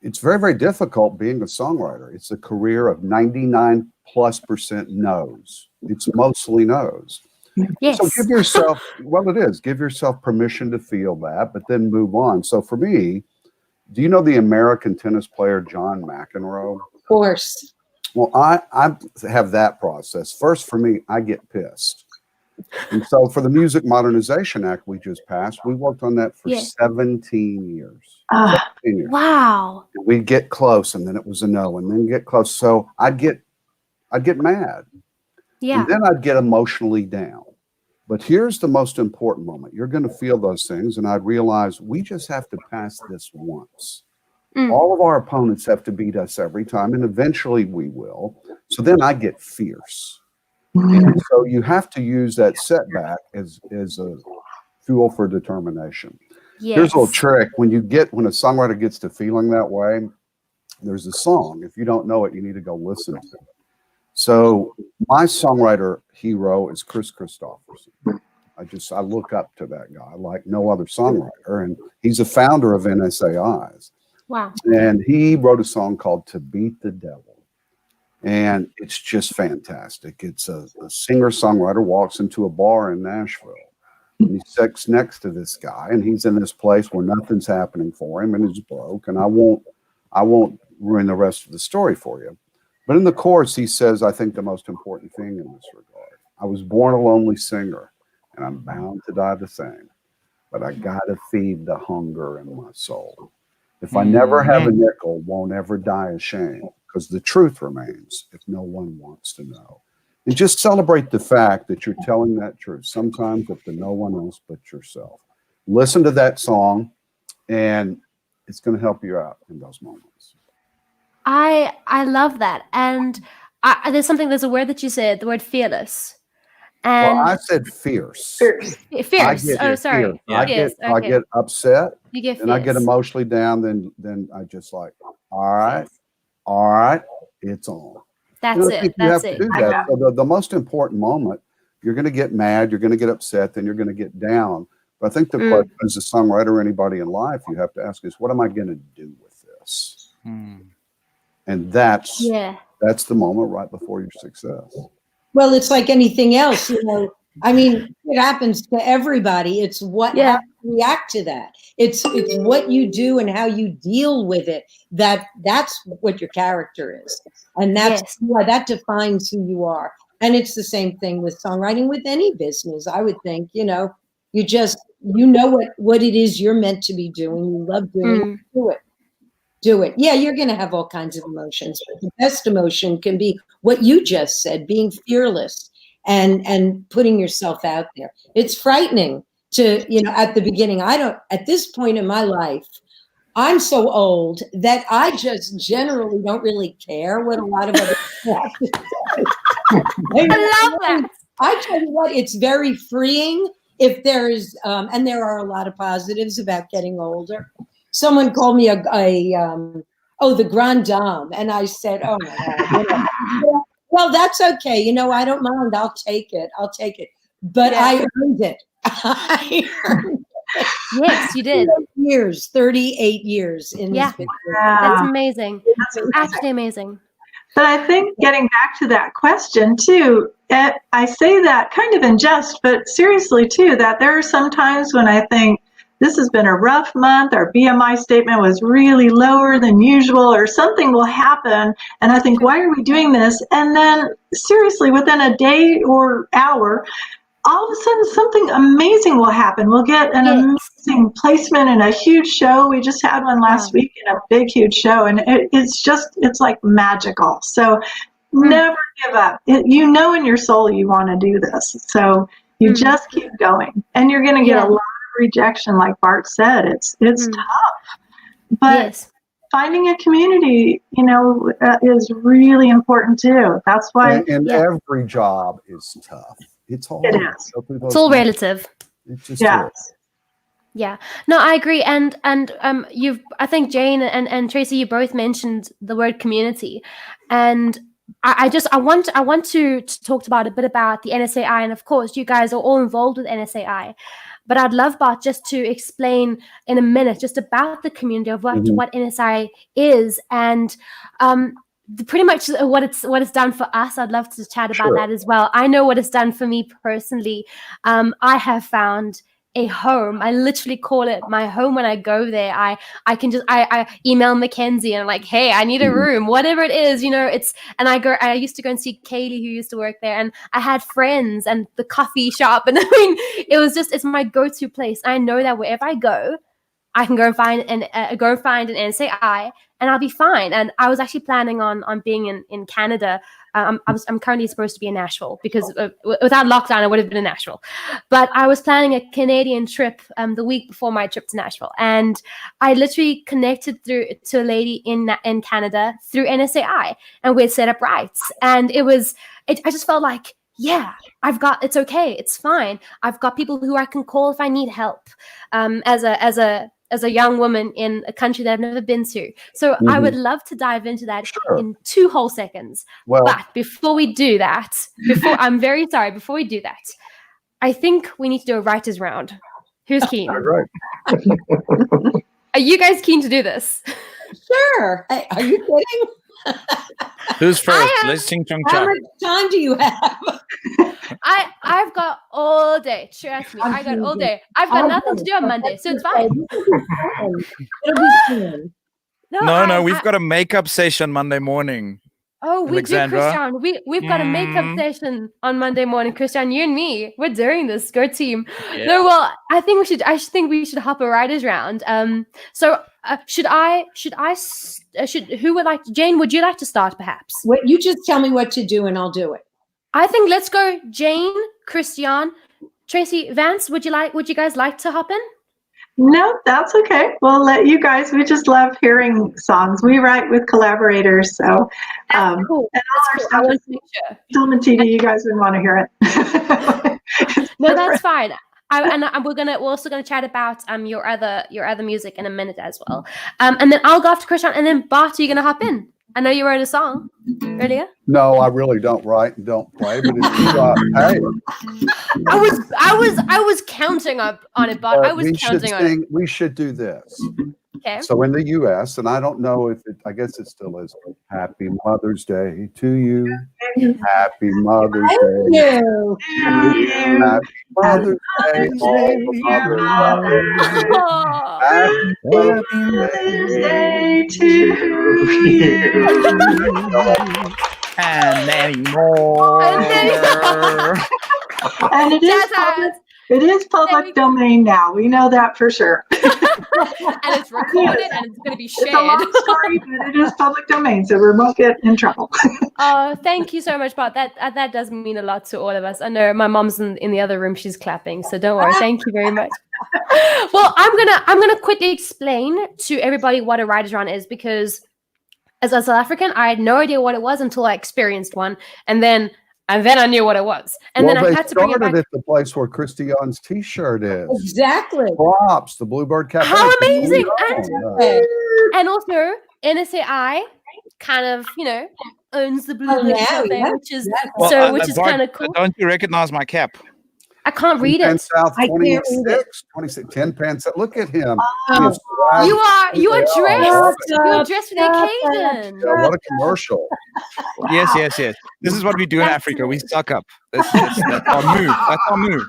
it's very, very difficult being a songwriter. It's a career of 99+% no's. It's mostly no's. Yes. So give yourself, well, it is, give yourself permission to feel that, but then move on. So for me, do you know the American tennis player John McEnroe? of course. Well, I have that process. First, for me, I get pissed. And so for the Music Modernization Act we just passed, we worked on that for 17 years. 17 years. Wow. We'd get close, and then it was a no, and then get close. So I'd get mad. Yeah. And then I'd get emotionally down. But here's the most important moment. You're going to feel those things, and I'd realize we just have to pass this once. All of our opponents have to beat us every time, and eventually we will. So then I get fierce. And so you have to use that setback as a fuel for determination. Yes. Here's a little trick. When a songwriter gets to feeling that way, there's a song. If you don't know it, you need to go listen to it. So my songwriter hero is Chris Christopherson. I look up to that guy like no other songwriter, and he's a founder of NSAIs. Wow. And he wrote a song called To Beat the Devil. And it's just fantastic. It's a singer-songwriter walks into a bar in Nashville. And he sits next to this guy, and he's in this place where nothing's happening for him, and he's broke. And I won't ruin the rest of the story for you. But in the chorus, he says, I think the most important thing in this regard. I was born a lonely singer, and I'm bound to die the same. But I gotta feed the hunger in my soul. If I never have a nickel, won't ever die ashamed, because the truth remains if no one wants to know. And just celebrate the fact that you're telling that truth, sometimes if to no one else but yourself. Listen to that song, and it's going to help you out in those moments. I love that. And there's a word that you said, the word fearless. And Well, I said fierce. fierce. Oh, sorry. Fierce. I Fierce, I get upset, You get fierce. and I get emotionally down. Then I just like, all right, it's on. That's I it. think you That's have it. to do that. So the most important moment, you're going to get mad, you're going to get upset, then you're going to get down. But I think the question as a songwriter or anybody in life, you have to ask is, what am I going to do with this? And that's the moment right before your success. Well, it's like anything else, you know. I mean, it happens to everybody. It's how you react to that. It's what you do and how you deal with it. That's what your character is, and that defines who you are. And it's the same thing with songwriting, with any business. I would think, you know, you know what it is you're meant to be doing. You love doing it. Do it. Yeah, you're going to have all kinds of emotions, but the best emotion can be what you just said, being fearless and putting yourself out there. It's frightening to, you know, at the beginning. At this point in my life, I'm so old that I just generally don't really care what a lot of other people have to say. I love that. I tell you what, it's very freeing if there's, and there are a lot of positives about getting older. Someone called me the grande dame, and I said, oh my God. Well, that's okay. You know, I don't mind. I'll take it. But I earned it. Yes, you did. 38 years in this business. That's amazing. That's actually amazing. But I think getting back to that question too, I say that kind of in jest, but seriously too, that there are some times when I think this has been a rough month. Our BMI statement was really lower than usual, or something will happen. And I think, why are we doing this? And then seriously, within a day or hour, all of a sudden something amazing will happen. We'll get an amazing placement in a huge show. We just had one last week in a big, huge show. And it's like magical. So never give up. You know in your soul you want to do this. So you just keep going. And you're going to get a lot of rejection, like Bart said. It's tough. But finding a community, is really important too. That's why. And every job is tough. It's hard. It is. It's all relative. It's just Yeah, no, I agree, and I think Jane and Tracy, you both mentioned the word community, and I want to talk about a bit about the NSAI, and of course, you guys are all involved with NSAI, but I'd love Bart just to explain in a minute just about the community of what NSAI is, and pretty much what it's done for us. I'd love to chat about that as well. I know what it's done for me personally. I have found a home. I literally call it my home when I go there. I email Mackenzie and I'm like, hey, I need a room, whatever it is, I used to go and see Kaylee, who used to work there, and I had friends and the coffee shop, and I mean, it's my go-to place. I know that wherever I go, I can go and find an NSAI and I'll be fine. And I was actually planning on being in Canada. I'm currently supposed to be in Nashville because without lockdown, I would have been in Nashville. But I was planning a Canadian trip the week before my trip to Nashville. And I literally connected to a lady in Canada through NSAI, and we had set up rights. And I just felt like, yeah, it's okay. It's fine. I've got people who I can call if I need help as a young woman in a country that I've never been to. So I would love to dive into that in 2 whole seconds. Well, but before we do that, before we do that, I think we need to do a writer's round. Who's keen? All right. Are you guys keen to do this? Sure. Are you kidding? Who's first? Let's sing Chung Chung. How much time do you have? I've got all day. Trust me, I got all day. I've got nothing to do on Monday, so it's fine. It'll be fun. No, we've got a makeup session Monday morning. Oh, we Alexandra. do, Christian. We've got a makeup session on Monday morning, Christian. You and me, we're doing this. Go team. Yeah. No, well, I think we should hop a writers round. So who would like to? Jane, would you like to start, perhaps? Wait, you just tell me what to do, and I'll do it. I think let's go, Jane, Christian, Tracy, Vance. Would you guys like to hop in? No, that's okay. We'll let you guys. We just love hearing songs. We write with collaborators, so that's cool. And all our stuff is Tilmatina. You guys would want to hear it. No, that's fine. We're also gonna chat about your other music in a minute as well. And then I'll go after Christian, and then Bart, are you gonna hop in? I know you wrote a song earlier. No, I really don't write and don't play, but it's hey. I was counting up on it, but I was counting on it. We should do this. Okay. So in the U.S., and I don't know if I guess it still is. Happy Mother's Day to you. Happy Mother's Day. Thank you. Happy Mother's Day. Happy Mother's Day to you. And many more. And it is public domain now. We know that for sure. And it's recorded and it's going to be shared. It's a long story, but it is public domain, so we won't get in trouble. Oh, thank you so much, Bart. That does mean a lot to all of us. I know my mom's in the other room; she's clapping, so don't worry. Thank you very much. Well, I'm gonna quickly explain to everybody what a writer's round is, because as a South African, I had no idea what it was until I experienced one, and then I knew what it was. And then I had to bring it back. At the place where CHRISTIAAN's T-shirt is. Exactly. Props, the Bluebird Cafe. How amazing! And also NSAI kind of, owns the Bluebird Cafe, which is kind of cool. Don't you recognize my cap? I can't read it. South 26, 10 pants. Look at him. You are dressed. You're dressed for the occasion. Yeah, what a commercial. Yes. This is what we do in Africa. We suck up. That's our move. That's our move.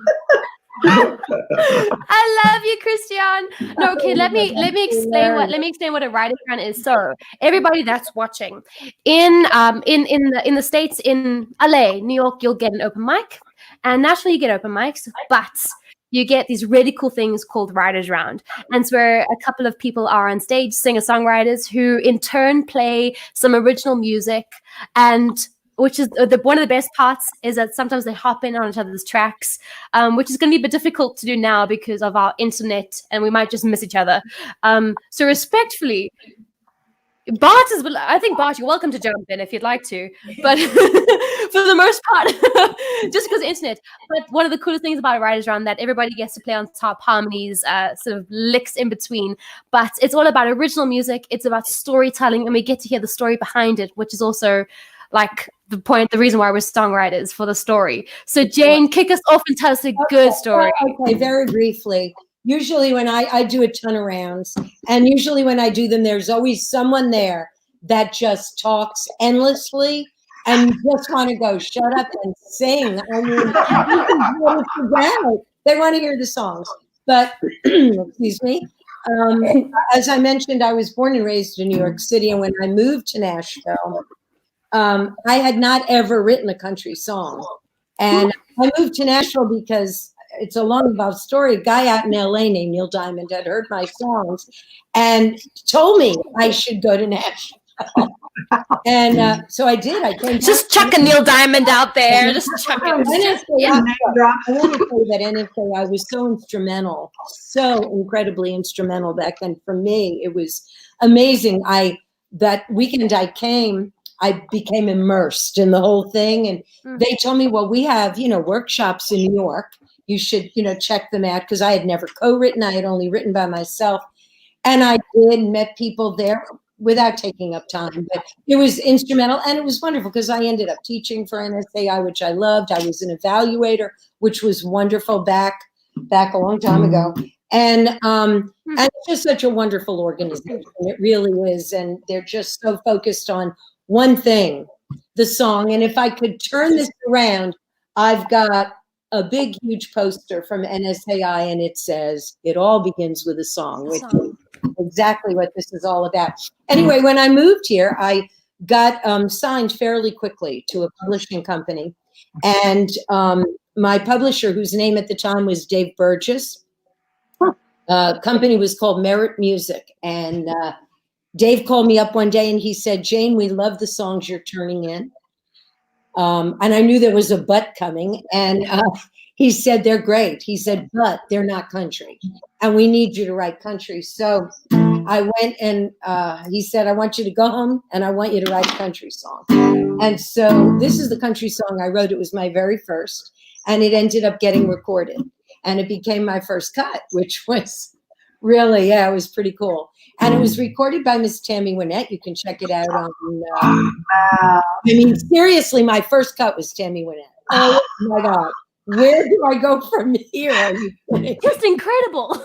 I love you, Christian. No, okay, let me explain what a writer's round is. So everybody that's watching, in the States, in LA, New York, you'll get an open mic, and nationally you get open mics, but you get these really cool things called writers round. And it's where a couple of people are on stage, singer-songwriters, who in turn play some original music, and which is one of the best parts is that sometimes they hop in on each other's tracks, which is going to be a bit difficult to do now because of our internet, and we might just miss each other. So respectfully, I think Bart, you're welcome to jump in if you'd like to, but for the most part, just because of internet. But one of the coolest things about a writer's round that everybody gets to play on top, harmonies, sort of licks in between, but it's all about original music. It's about storytelling, and we get to hear the story behind it, which is also like the reason why we're songwriters, for the story. So Jane, kick us off and tell us a good story. Okay, very briefly. Usually when I do a ton of rounds, and usually when I do them, there's always someone there that just talks endlessly, and you just want to go, shut up and sing. I mean, they want to hear the songs. But, excuse me, as I mentioned, I was born and raised in New York City, and when I moved to Nashville, I had not ever written a country song. And I moved to Nashville because it's a long about story. A guy out in LA named Neil Diamond had heard my songs and told me I should go to Nashville. And so I did. I came just chucking Neil Diamond out there. Just chucking. I want to say that NSA, I was so instrumental, so incredibly instrumental back then. For me, it was amazing. That weekend I became immersed in the whole thing. And they told me, well, we have, workshops in New York. You should, check them out, because I had never co-written. I had only written by myself. And I did, met people there without taking up time. But it was instrumental, and it was wonderful because I ended up teaching for NSAI, which I loved. I was an evaluator, which was wonderful back a long time ago. And it's just such a wonderful organization. It really is. And they're just so focused on one thing, the song. And if I could turn this around, I've got a big, huge poster from NSAI, and it says, "It all begins with a song," which is exactly what this is all about. Anyway, when I moved here, I got signed fairly quickly to a publishing company. And my publisher, whose name at the time was Dave Burgess, company was called Merit Music. And Dave called me up one day and he said, "Jane, we love the songs you're turning in." And I knew there was a but coming. And he said, "They're great." He said, "But they're not country. And we need you to write country." So I went and he said, "I want you to go home and I want you to write a country song." And so this is the country song I wrote. It was my very first. And it ended up getting recorded. And it became my first cut, which was really, it was pretty cool. And it was recorded by Miss Tammy Wynette. You can check it out on. I mean, seriously, my first cut was Tammy Wynette. Oh my God. Where do I go from here? Are you kidding? Just incredible.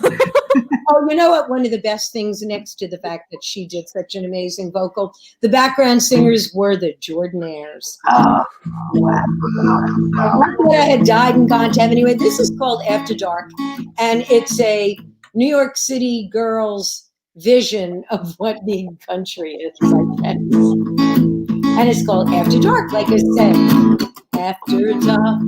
Oh, you know what? One of the best things, next to the fact that she did such an amazing vocal, the background singers were the Jordanaires. Oh, wow. Not that I had died and gone to heaven. Anyway, this is called After Dark, and it's a New York City girl's vision of what being country is like that. And it's called After Dark, like I said. After dark,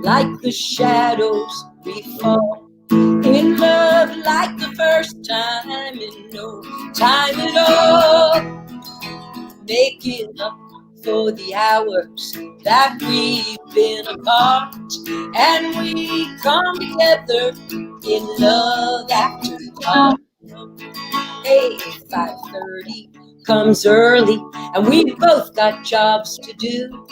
like the shadows we fall. In love like the first time, in no time at all. Making up for the hours that we've been apart. And we come together in love after dark. Hey, 5:30 comes early, and we both got jobs to do.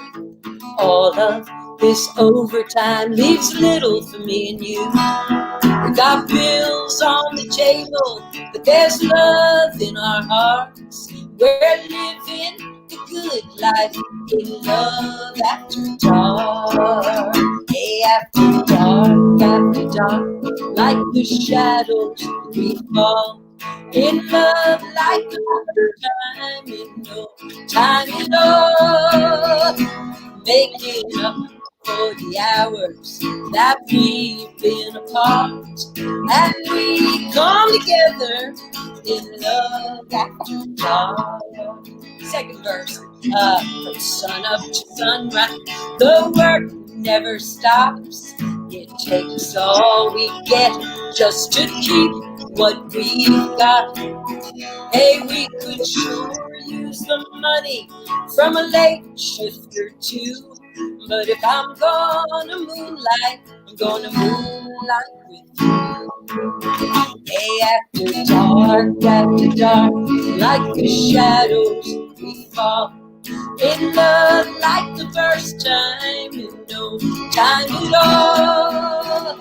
All of this overtime leaves little for me and you. We got bills on the table, but there's love in our hearts. We're living the good life in love after dark. Hey, after dark, like the shadows we fall. In love like the time, in no time at all. Making up for the hours that we've been apart, and we come together in love after dark. Second verse, from sun up to sunrise, the work never stops. It takes all we get just to keep what we've got. Hey, we could sure use the money from a late shift or two, but if I'm gonna moonlight, I'm gonna moonlight with you. Hey, after dark, like the shadows we fall in love like the first time in no time at all,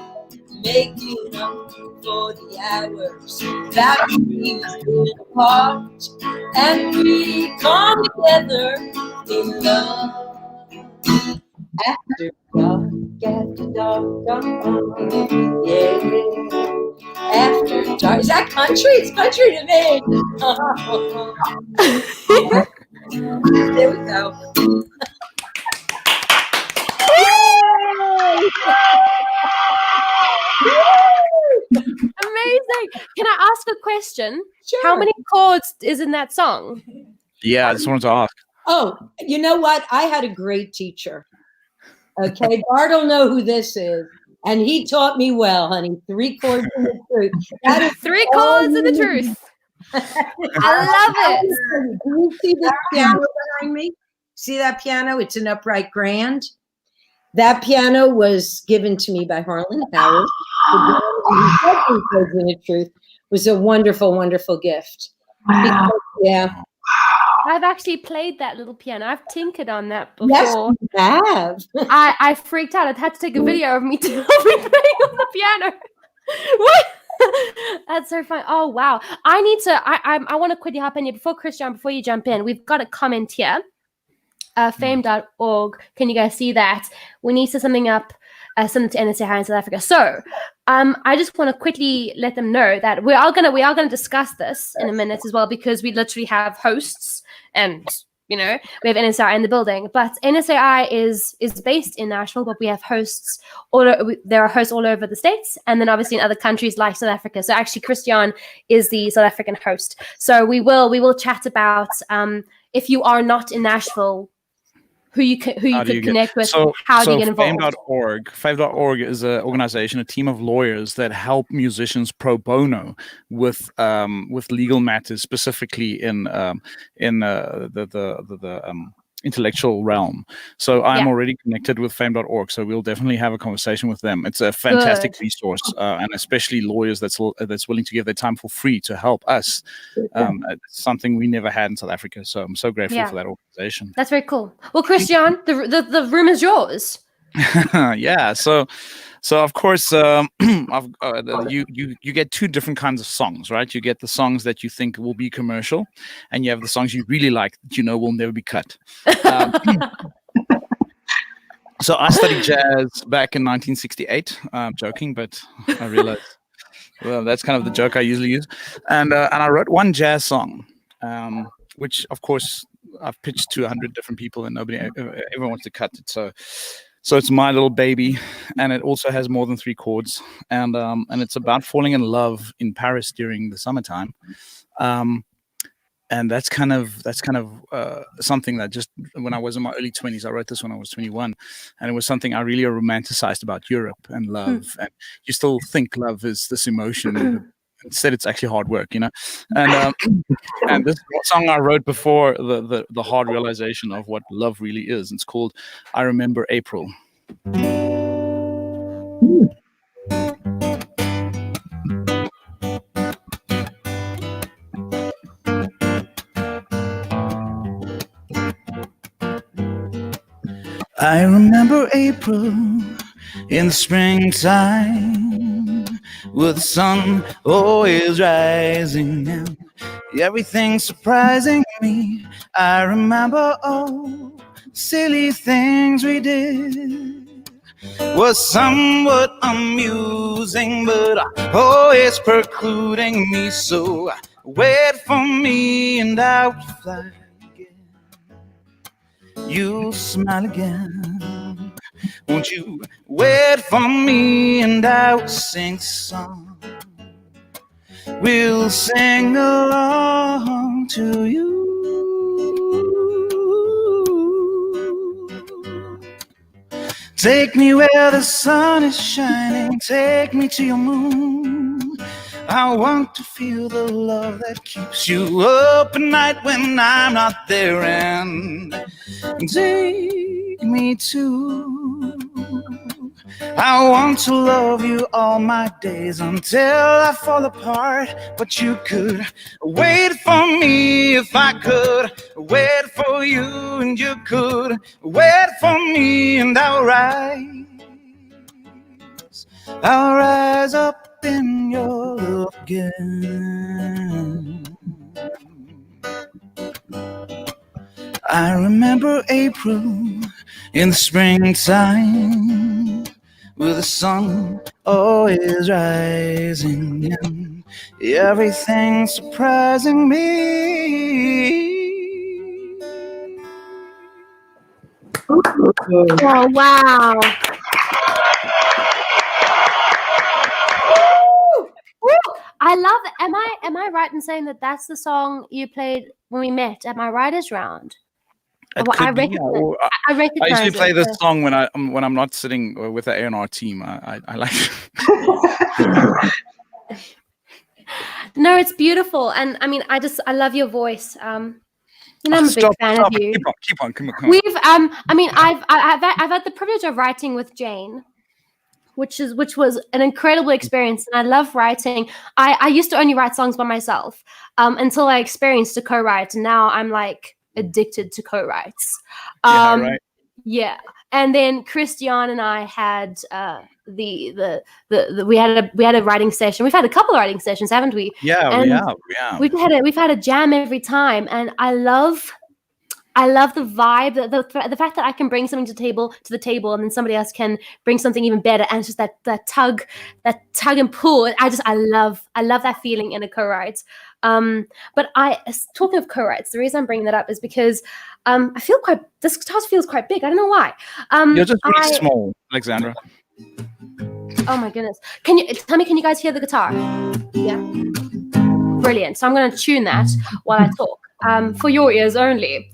making up for the hours that we've been apart, and we come together in love. After dark, yeah. After dark. Is that country? It's country to me. There we go. Amazing. Can I ask a question? Sure. How many chords is in that song? Yeah, I just wanted to ask. Oh, you know what? I had a great teacher. Okay, Bart will know who this is. And he taught me well, honey. 3 chords in the truth. That is 3 chords in the truth. I love it. Do you see this piano behind me? See that piano? It's an upright grand. That piano was given to me by Harlan Howard. In the truth was a wonderful, wonderful gift. Wow. Yeah. I've actually played that little piano. I've tinkered on that before. Yes, you have. I freaked out. I had to take a video of me playing on the piano. What? That's so fun. Oh wow. I need to. I want to quickly hop in here before Christian. Before you jump in, we've got a comment here. Fame.org. Can you guys see that? We need to set something up. Send it to NSA in South Africa. So, I just want to quickly let them know that we are gonna discuss this in a minute as well, because we literally have hosts, and we have NSAI in the building. But NSAI is based in Nashville, but we have hosts there are hosts all over the states, and then obviously in other countries like South Africa. So actually, Christian is the South African host. So we will chat about if you are not in Nashville, who you could connect with, how do you get involved? Fame.org is an organization, a team of lawyers that help musicians pro bono with legal matters, specifically in the intellectual realm. So I'm already connected with Fame.org, so we'll definitely have a conversation with them. It's a fantastic resource, and especially lawyers that's willing to give their time for free to help us. It's something we never had in South Africa, so I'm so grateful for that organization. That's very cool. Well, Christian, the room is yours. Yeah, so of course, you get 2 different kinds of songs, right? You get the songs that you think will be commercial, and you have the songs you really like that will never be cut. So I studied jazz back in 1968. I'm joking, but I realized, well, that's kind of the joke I usually use. And I wrote one jazz song, which of course I've pitched to 100 different people, and everyone wants to cut it. So it's my little baby, and it also has more than 3 chords, and it's about falling in love in Paris during the summertime, and that's kind of something that just when I was in my early 20s, I wrote this when I was 21, and it was something I really romanticized about Europe and love, and you still think love is this emotion. Instead, it's actually hard work, and this song I wrote before the hard realization of what love really is. It's called "I Remember April." I remember April in the springtime, with the sun always rising now, everything surprising me. I remember all silly things we did, was somewhat amusing, but always precluding me. So wait for me and I will fly again. You'll smile again. Won't you wait for me and I will sing a song. We'll sing along to you. Take me where the sun is shining, take me to your moon. I want to feel the love that keeps you up at night when I'm not there, and take me to. I want to love you all my days until I fall apart, but you could wait for me if I could wait for you, and you could wait for me, and I'll rise up in your love again. I remember April in the springtime, with the sun always rising and everything surprising me. Oh, wow. I love it. Am I right in saying that that's the song you played when we met at my writers' round? It Well, I could be, recognize, I recognize usually play it. this song when I'm not sitting with the A&R team. I like it. No, it's beautiful, and I mean, I love your voice. You know, I'm a big fan of you. Keep on. Come on. We've I mean, I've had the privilege of writing with Jane, which was an incredible experience, and I love writing. I used to only write songs by myself until I experienced a co-write, and now I'm like addicted to co-writes. Yeah, right. Yeah, and then CHRISTIAAN and I had we had a writing session. We've had a couple of writing sessions, haven't we? Yeah, and we have. We've had a jam every time, and I love the vibe, the fact that I can bring something to the table, and then somebody else can bring something even better, and it's just that tug and pull. I love that feeling in a co-write. But talking of co-writes, the reason I'm bringing that up is because I feel this task feels quite big. I don't know why. You're just really small, Alexandra. Oh my goodness! Can you guys hear the guitar? Yeah. Brilliant. So I'm going to tune that while I talk. For your ears only.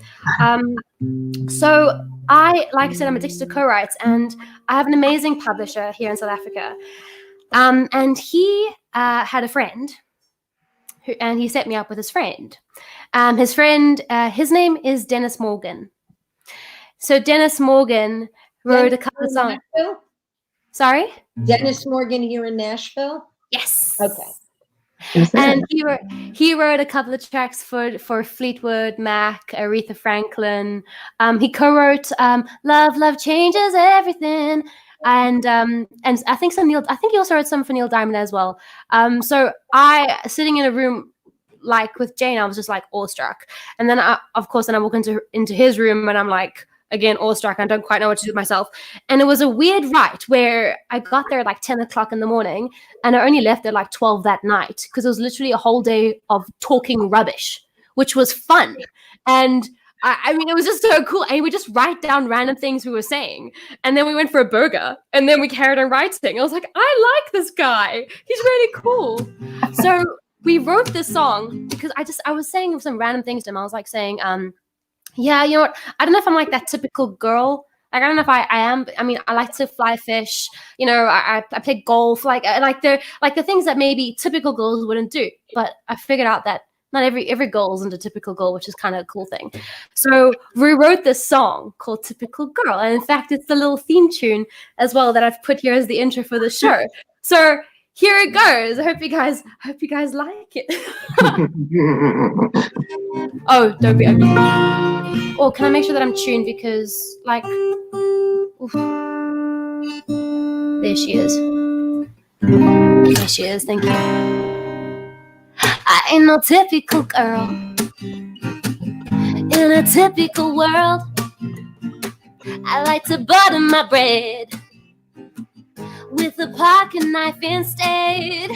So like I said, I'm addicted to co-writes, and I have an amazing publisher here in South Africa. And he had a friend, and he set me up with his friend. His friend, his name is Dennis Morgan. So Dennis Morgan wrote a couple of songs. Nashville? Sorry? Dennis Morgan here in Nashville? Yes. Okay. And he wrote a couple of tracks for Fleetwood Mac, Aretha Franklin. He co-wrote "Love Changes Everything," and I think he also wrote some for Neil Diamond as well. So sitting in a room like with Jane, I was just like awestruck. And then I walk into his room, and I'm like, again, awestruck. I don't quite know what to do with myself. And it was a weird write where I got there at like 10 o'clock in the morning, and I only left at like 12 that night, because it was literally a whole day of talking rubbish, which was fun. And I mean, it was just so cool. And we just write down random things we were saying. And then we went for a burger, and then we carried on writing. I was like, I like this guy. He's really cool. So we wrote this song because I was saying some random things to him. I was like saying, yeah, you know what? I don't know if I'm like that typical girl. Like, I don't know if I am. I mean, I like to fly fish. You know, I play golf. Like the things that maybe typical girls wouldn't do. But I figured out that not every girl isn't a typical girl, which is kind of a cool thing. So we wrote this song called "Typical Girl," and in fact, it's the little theme tune as well that I've put here as the intro for the show. So here it goes. I hope you guys like it. Oh, don't be ugly. Oh, can I make sure that I'm tuned, because like, oof. There she is. There she is. Thank you. I ain't no typical girl in a typical world. I like to butter my bread with a pocket knife instead.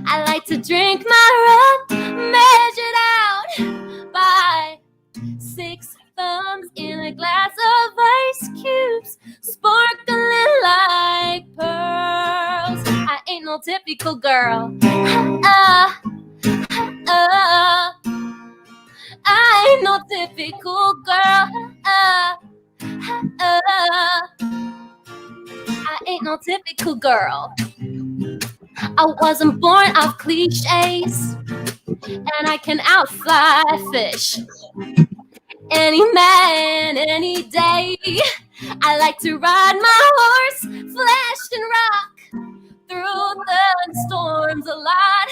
I like to drink my rum measured out by 6 thumbs in a glass of ice cubes, sparkling typical girl. I ain't no typical girl. I ain't no typical girl. I wasn't born of cliches, and I can outfly fish. Any man, any day. I like to ride my horse, flash and rock through thunderstorms a lot,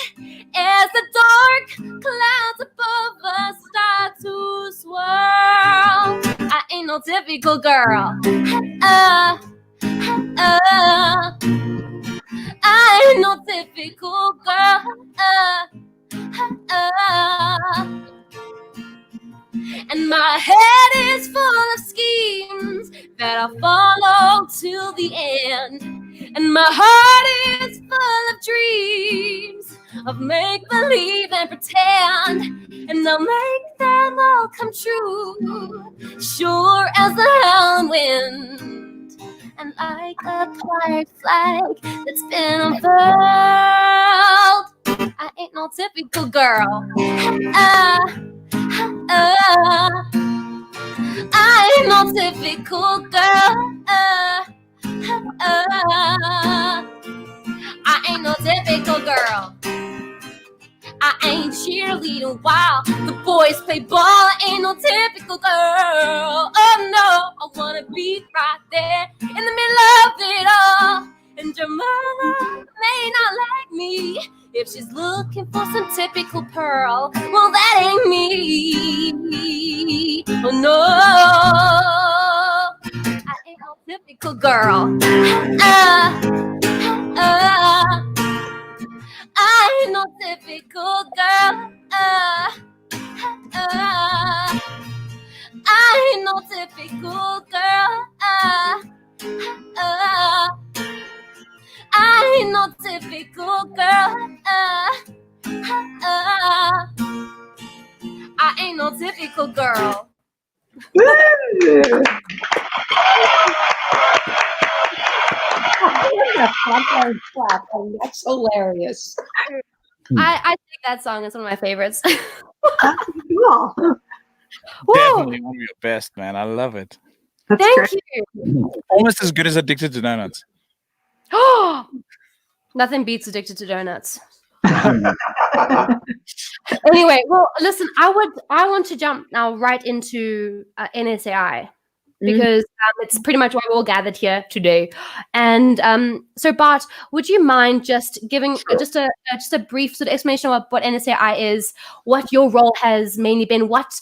as the dark clouds above us start to swirl. I ain't no typical girl. I ain't no typical girl. And my head is full of schemes that I follow till the end. And my heart is full of dreams of make-believe and pretend. And I'll make them all come true, sure as the howling wind. And like a pride flag that's been unfurled, I ain't no typical girl. I ain't no typical girl. I ain't no typical girl. I ain't cheerleading while the boys play ball. I ain't no typical girl. Oh no, I wanna be right there in the middle of it all. And your mother may not like me if she's looking for some typical pearl. Well, that ain't me. Oh no, I ain't no typical girl. I ain't no typical girl. I ain't no typical girl. I ain't no typical girl. I ain't no typical girl. That's hilarious. I think that song is one of my favorites. Cool. Definitely one of your best, man. I love it. That's Thank great. you. Almost as good as Addicted to Donuts. Nothing beats Addicted to Donuts. Anyway, well, listen, I want to jump now right into NSAI because it's pretty much why we're all gathered here today. And so, Bart, would you mind just giving just a brief sort of explanation of what NSAI is, what your role has mainly been, what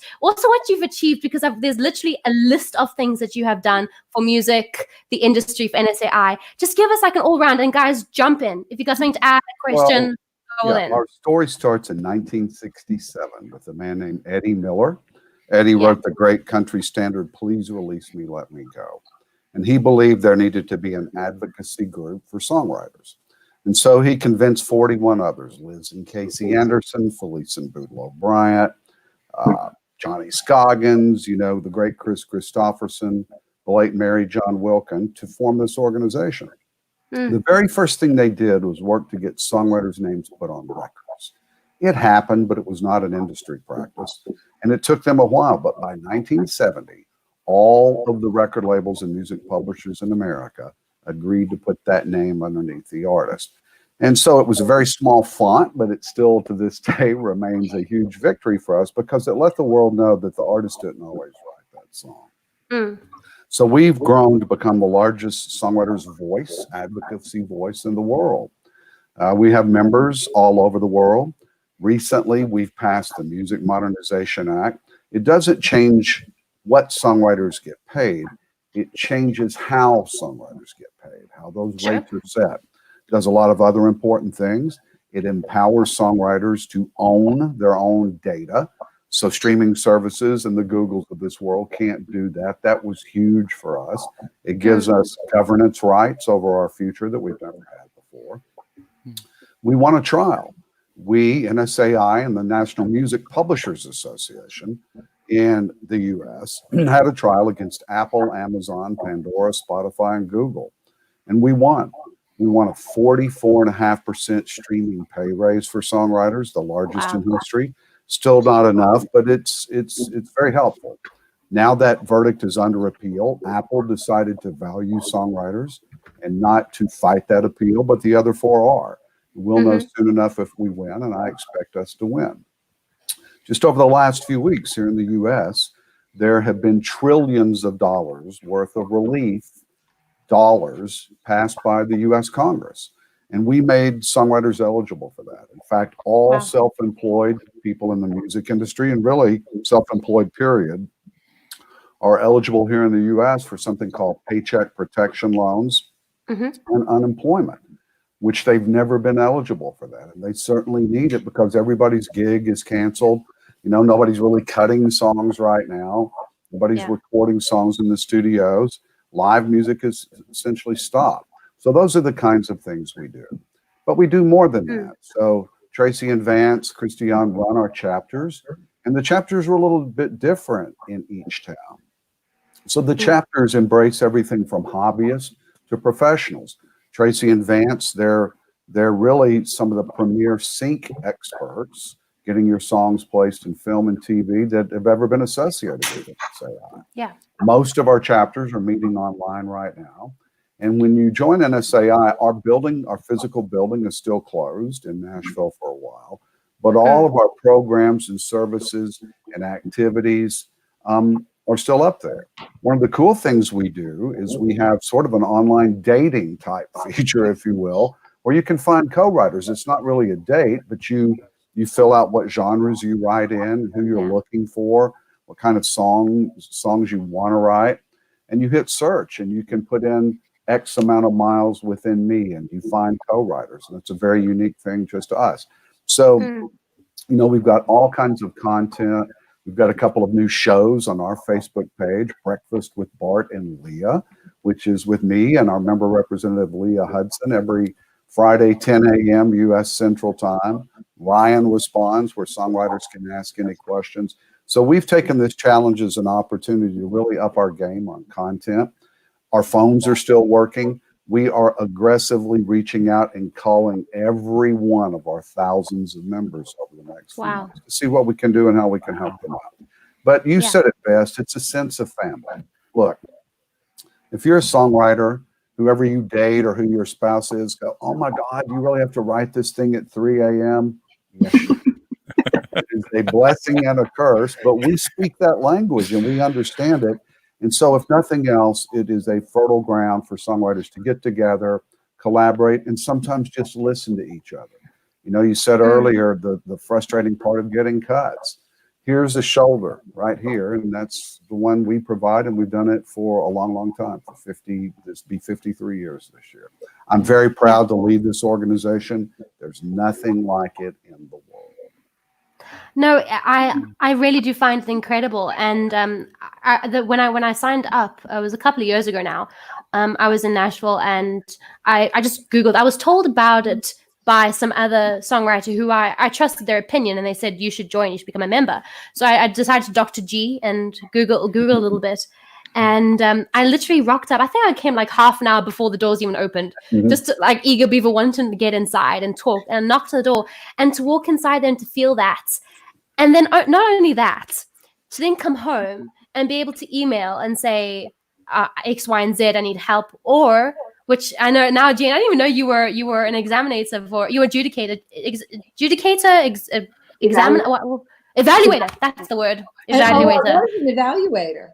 you've achieved? Because there's literally a list of things that you have done for music, the industry, for NSAI. Just give us like an all round, and guys, jump in if you got something to add, a question. Our story starts in 1967 with a man named Eddie Miller. Eddie wrote the great country standard, Please Release Me, Let Me Go. And he believed there needed to be an advocacy group for songwriters. And so he convinced 41 others, Liz and Casey Anderson, Felice and Boudleaux Bryant, Johnny Scoggins, the great Chris Christopherson, the late Mary John Wilkin, to form this organization. The very first thing they did was work to get songwriters' names put on records. It happened, but it was not an industry practice. And it took them a while. But by 1970, all of the record labels and music publishers in America agreed to put that name underneath the artist. And so it was a very small font, but it still to this day remains a huge victory for us because it let the world know that the artist didn't always write that song. So we've grown to become the largest songwriters' voice, advocacy voice in the world. We have members all over the world. Recently, we've passed the Music Modernization Act. It doesn't change what songwriters get paid. It changes how songwriters get paid, how those rates are set. It does a lot of other important things. It empowers songwriters to own their own data. So streaming services and the Googles of this world can't do that. That was huge for us. It gives us governance rights over our future that we've never had before. We won a trial. We, NSAI, and the National Music Publishers Association in the US had a trial against Apple, Amazon, Pandora, Spotify, and Google. And we won. We won a 44.5% streaming pay raise for songwriters, the largest Wow. in history. Still not enough, but it's very helpful. Now that verdict is under appeal. Apple decided to value songwriters and not to fight that appeal, but the other four are. We'll know soon enough if we win, and I expect us to win. Just over the last few weeks here in the U.S., there have been trillions of dollars worth of relief dollars passed by the U.S. Congress. And we made songwriters eligible for that. In fact, all self-employed people in the music industry, and really self-employed period, are eligible here in the U.S. for something called paycheck protection loans and unemployment, which they've never been eligible for that. And they certainly need it because everybody's gig is canceled. You know, nobody's really cutting songs right now. Nobody's recording songs in the studios. Live music is essentially stopped. So those are the kinds of things we do. But we do more than that. So Tracy and Vance, CHRISTIAAN run our chapters, and the chapters are a little bit different in each town. So the chapters embrace everything from hobbyists to professionals. Tracy and Vance, they're really some of the premier sync experts, getting your songs placed in film and TV that have ever been associated with it. Yeah. Most of our chapters are meeting online right now. And when you join NSAI, our physical building is still closed in Nashville for a while, but all of our programs and services and activities are still up there. One of the cool things we do is we have sort of an online dating type feature, if you will, where you can find co-writers. It's not really a date, but you fill out what genres you write in, who you're looking for, what kind of songs you want to write, and you hit search and you can put in X amount of miles within me and you find co-writers. And it's a very unique thing just to us. So, you know, we've got all kinds of content. We've got a couple of new shows on our Facebook page, Breakfast with Bart and Leah, which is with me and our member representative, Leah Hudson, every Friday, 10 a.m. U.S. Central Time. Ryan Responds, where songwriters can ask any questions. So we've taken this challenge as an opportunity to really up our game on content. Our phones are still working. We are aggressively reaching out and calling every one of our thousands of members over the next few months to see what we can do and how we can help them out. But you said it best. It's a sense of family. Look, if you're a songwriter, whoever you date or who your spouse is, go, oh my God, you really have to write this thing at 3 a.m.? Yes. It is a blessing and a curse, but we speak that language and we understand it. And so if nothing else, it is a fertile ground for songwriters to get together, collaborate, and sometimes just listen to each other. You know, you said earlier, the frustrating part of getting cuts. Here's a shoulder right here, and that's the one we provide, and we've done it for a long, long time, for this will be 53 years this year. I'm very proud to lead this organization. There's nothing like it in the world. No, I really do find it incredible. And when I signed up, it was a couple of years ago now. I was in Nashville, and I just Googled. I was told about it by some other songwriter who I trusted their opinion, and they said, you should join, you should become a member. So I decided to Dr. G and Google a little bit. And I literally rocked up. I think I came like half an hour before the doors even opened, just to, like eager beaver wanting to get inside and talk, and knocked on the door, and to walk inside there and to feel that. And then not only that, to then come home and be able to email and say, X, Y, and Z, I need help. Or, which I know now, Jane, I didn't even know you were an examinator for, you were evaluator. That's the word. Evaluator. I was an evaluator.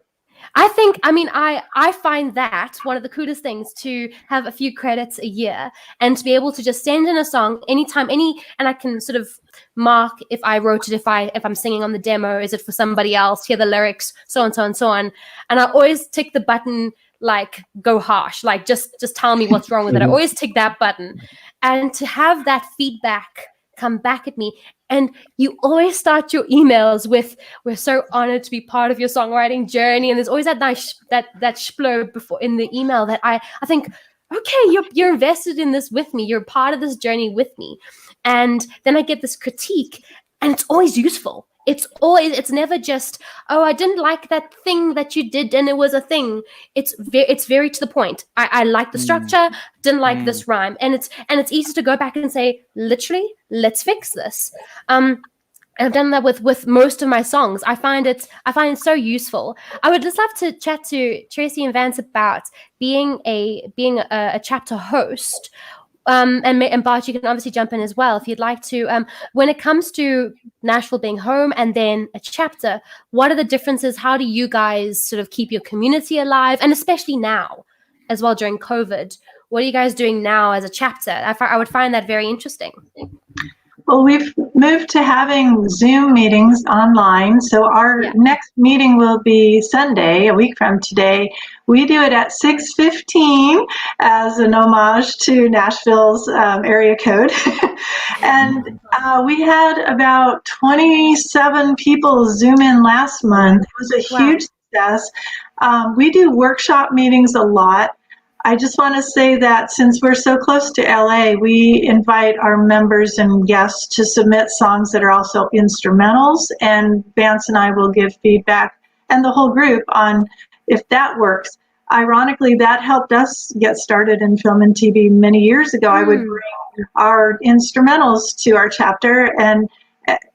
I find that one of the coolest things, to have a few credits a year and to be able to just send in a song anytime, and I can sort of mark if I wrote it, if I'm singing on the demo, is it for somebody else, hear the lyrics, so and so and so on. And I always tick the button, like go harsh, like just tell me what's wrong with it. I always tick that button. And to have that feedback come back at me. And you always start your emails with, we're so honored to be part of your songwriting journey. And there's always that nice, that splurb before in the email that I think, okay, you're invested in this with me. You're part of this journey with me. And then I get this critique. and it's always useful. It's never just, oh, I didn't like that thing that you did and it was a thing. It's very to the point. I like the structure, didn't like this rhyme. And it's easy to go back and say, literally, let's fix this. I've done that with most of my songs. I find it so useful. I would just love to chat to Tracy and Vance about being a chapter host. And Bart, you can obviously jump in as well if you'd like to. When it comes to Nashville being home and then a chapter, what are the differences? How do you guys sort of keep your community alive? And especially now, as well, during COVID, what are you guys doing now as a chapter? I would find that very interesting. Well, we've moved to having Zoom meetings online. So our next meeting will be Sunday, a week from today. We do it at 6:15 as an homage to Nashville's area code. And we had about 27 people Zoom in last month. It was a huge success. We do workshop meetings a lot. I just want to say that since we're so close to LA, we invite our members and guests to submit songs that are also instrumentals, and Vance and I will give feedback, and the whole group, on if that works. Ironically, that helped us get started in film and TV many years ago. I would bring our instrumentals to our chapter, and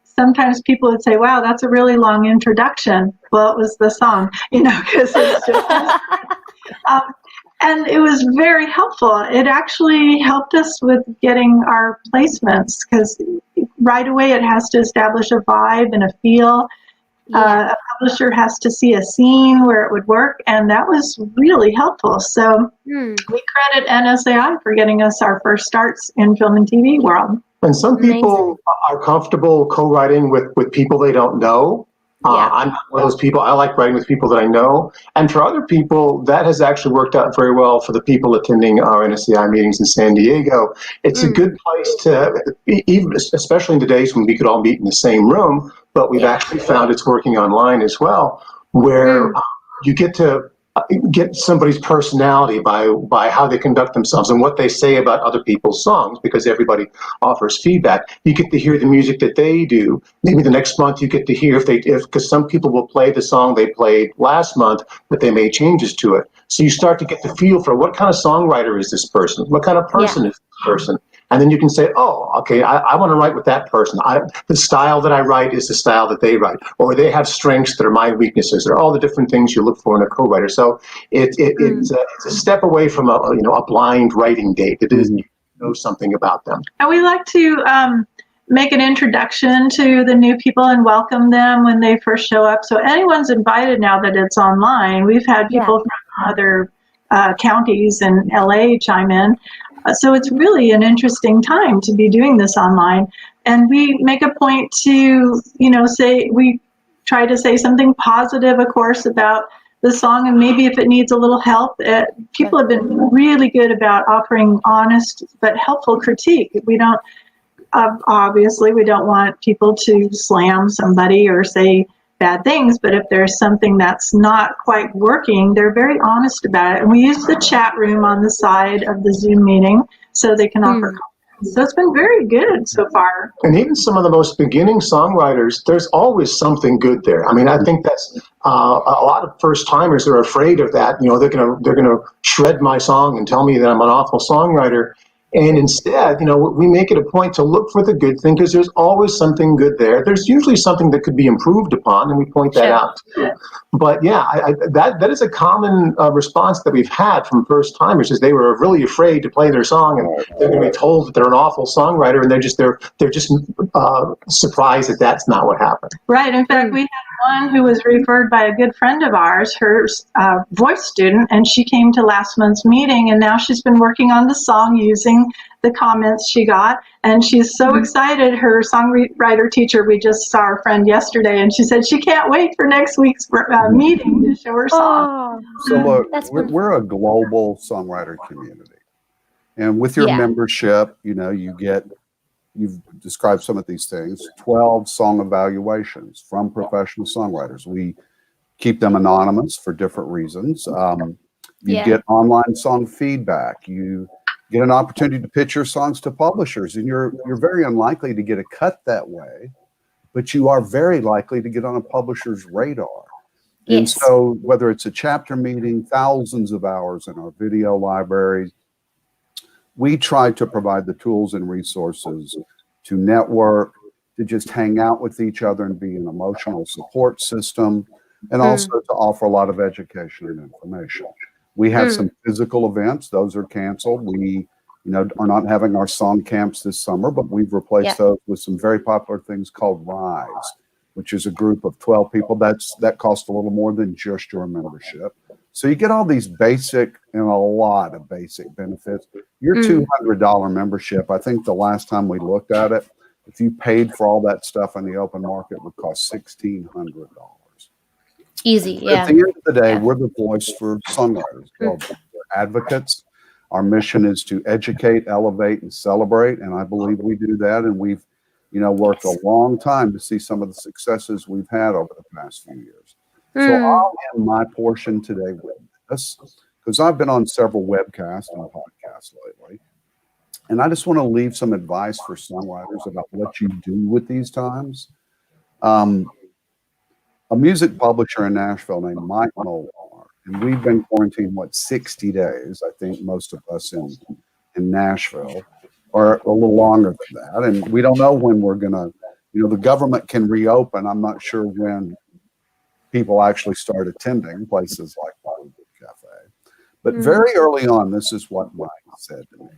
sometimes people would say, wow, that's a really long introduction. Well, it was the song, because it's just... And it was very helpful. It actually helped us with getting our placements, because right away it has to establish a vibe and a feel. A publisher has to see a scene where it would work, and that was really helpful. So we credit NSAI for getting us our first starts in film and TV world. And some people are comfortable co-writing with people they don't know. I'm not one of those people. I like writing with people that I know. And for other people, that has actually worked out very well for the people attending our NSCI meetings in San Diego. It's a good place to, even especially in the days when we could all meet in the same room, but we've actually found it's working online as well, where you get to get somebody's personality by how they conduct themselves and what they say about other people's songs, because everybody offers feedback. You get to hear the music that they do. Maybe the next month you get to hear because some people will play the song they played last month, but they made changes to it. So you start to get the feel for what kind of songwriter is this person? What kind of person is this person? And then you can say, oh, okay, I want to write with that person. The style that I write is the style that they write. Or they have strengths that are my weaknesses. They're all the different things you look for in a co-writer. So it's a step away from a blind writing date. It is, you know something about them. And we like to make an introduction to the new people and welcome them when they first show up. So anyone's invited now that it's online. We've had people from other counties in LA chime in. So it's really an interesting time to be doing this online. And we make a point to, we try to say something positive, of course, about the song, and maybe if it needs a little help. People have been really good about offering honest but helpful critique. We don't, obviously, we don't want people to slam somebody or say bad things, but if there's something that's not quite working, they're very honest about it. And we use the chat room on the side of the Zoom meeting so they can offer comments. So it's been very good so far. And even some of the most beginning songwriters, there's always something good there. I mean, I think that's a lot of first timers are afraid of that. They're gonna shred my song and tell me that I'm an awful songwriter. And instead, we make it a point to look for the good thing, because there's always something good there. There's usually something that could be improved upon, and we point that out too. But that is a common response that we've had from first timers, is they were really afraid to play their song, and they're going to be told that they're an awful songwriter, and they're just surprised that that's not what happened. Right. In fact, we had one who was referred by a good friend of ours, her voice student, and she came to last month's meeting, and now she's been working on the song using the comments she got, and she's so excited. Her songwriter teacher, we just saw our friend yesterday, and she said she can't wait for next week's meeting to show her song. So look, we're a global songwriter community, and with your membership, you've described some of these things, 12 song evaluations from professional songwriters. We keep them anonymous for different reasons. You get online song feedback. You get an opportunity to pitch your songs to publishers, and you're very unlikely to get a cut that way. but you are very likely to get on a publisher's radar. And Yes. so whether it's a chapter meeting, thousands of hours in our video library, we try to provide the tools and resources to network, to just hang out with each other and be an emotional support system, and also to offer a lot of education and information. We have some physical events; those are canceled. We, are not having our song camps this summer, but we've replaced those with some very popular things called Rise, which is a group of 12 people. That costs a little more than just your membership. So you get all these basic and a lot of basic benefits. Your $200 membership, I think the last time we looked at it, if you paid for all that stuff in the open market, would cost $1,600. Easy, yeah. At the end of the day, we're the voice for songwriters. We're advocates. Our mission is to educate, elevate, and celebrate, and I believe we do that. And we've, worked a long time to see some of the successes we've had over the past few years. So I'll end my portion today with this, because I've been on several webcasts and podcasts lately, and I just want to leave some advice for songwriters about what you do with these times. A music publisher in Nashville named Mike Molar, and we've been quarantined, 60 days, I think most of us in Nashville, or a little longer than that. And we don't know when we're going to, the government can reopen. I'm not sure when people actually start attending places like Hollywood Cafe. But very early on, this is what Mike said to me.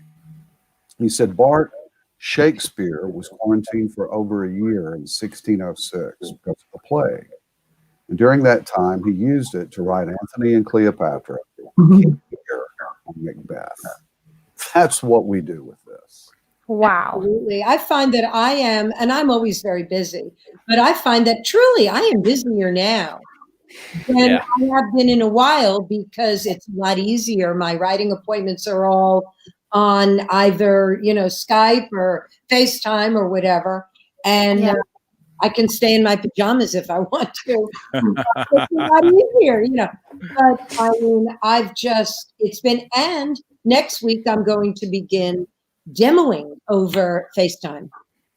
He said, Bart, Shakespeare was quarantined for over a year in 1606 because of the plague. And during that time, he used it to write Antony and Cleopatra, King Lear, and Macbeth. That's what we do with this. Wow. Absolutely. I find that I am, and I'm always very busy, but I find that truly I am busier now than I have been in a while, because it's a lot easier. My writing appointments are all on either, Skype or FaceTime or whatever. And I can stay in my pajamas if I want to. It's a lot easier, But I mean, it's been, and next week I'm going to begin demoing over FaceTime.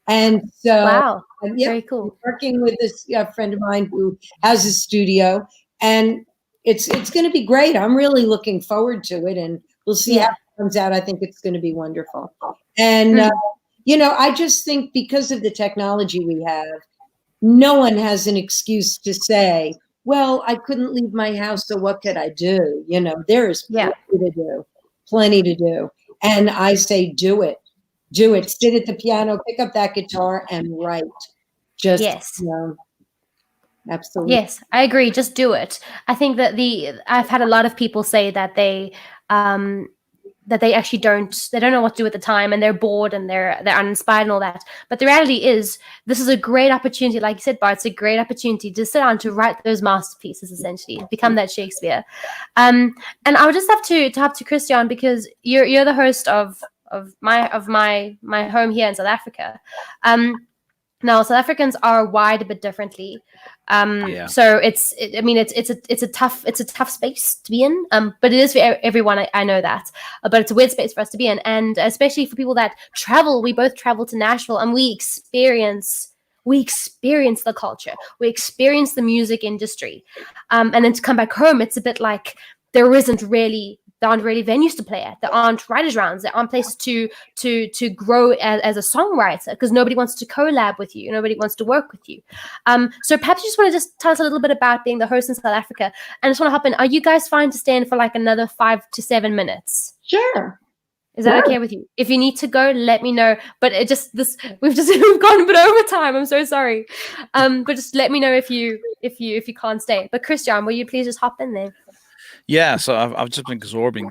And so, very cool. Working with this friend of mine who has a studio, and it's going to be great. I'm really looking forward to it, and we'll see how it comes out. I think it's going to be wonderful. And, I just think because of the technology we have, no one has an excuse to say, well, I couldn't leave my house, so what could I do? There is plenty to do. And I say, do it. Sit at the piano, pick up that guitar and write. Absolutely. Yes, I agree. Just do it. I think that I've had a lot of people say that they actually don't know what to do at the time, and they're bored and they're uninspired and all that. But the reality is, this is a great opportunity. Like you said, Bart, it's a great opportunity to sit down to write those masterpieces, essentially become that Shakespeare. And I would just have to Christiaan, because you're the host of my home here in South Africa. Now, South Africans are wired a bit differently. So it's a tough space to be in. But it is for everyone. I know that. But it's a weird space for us to be in, and especially for people that travel. We both travel to Nashville, and we experience the culture. We experience the music industry. And then to come back home, it's a bit like there aren't really venues to play at. There aren't writers' rounds. There aren't places to grow as a songwriter, because nobody wants to collab with you. Nobody wants to work with you. So perhaps you just want to tell us a little bit about being the host in South Africa. And I just want to hop in. Are you guys fine to stay in for like another 5 to 7 minutes? Sure. Is that okay with you? If you need to go, let me know. But we've gone a bit over time. I'm so sorry. But just let me know if you can't stay. But Christiaan, will you please just hop in there? Yeah, so I've just been absorbing.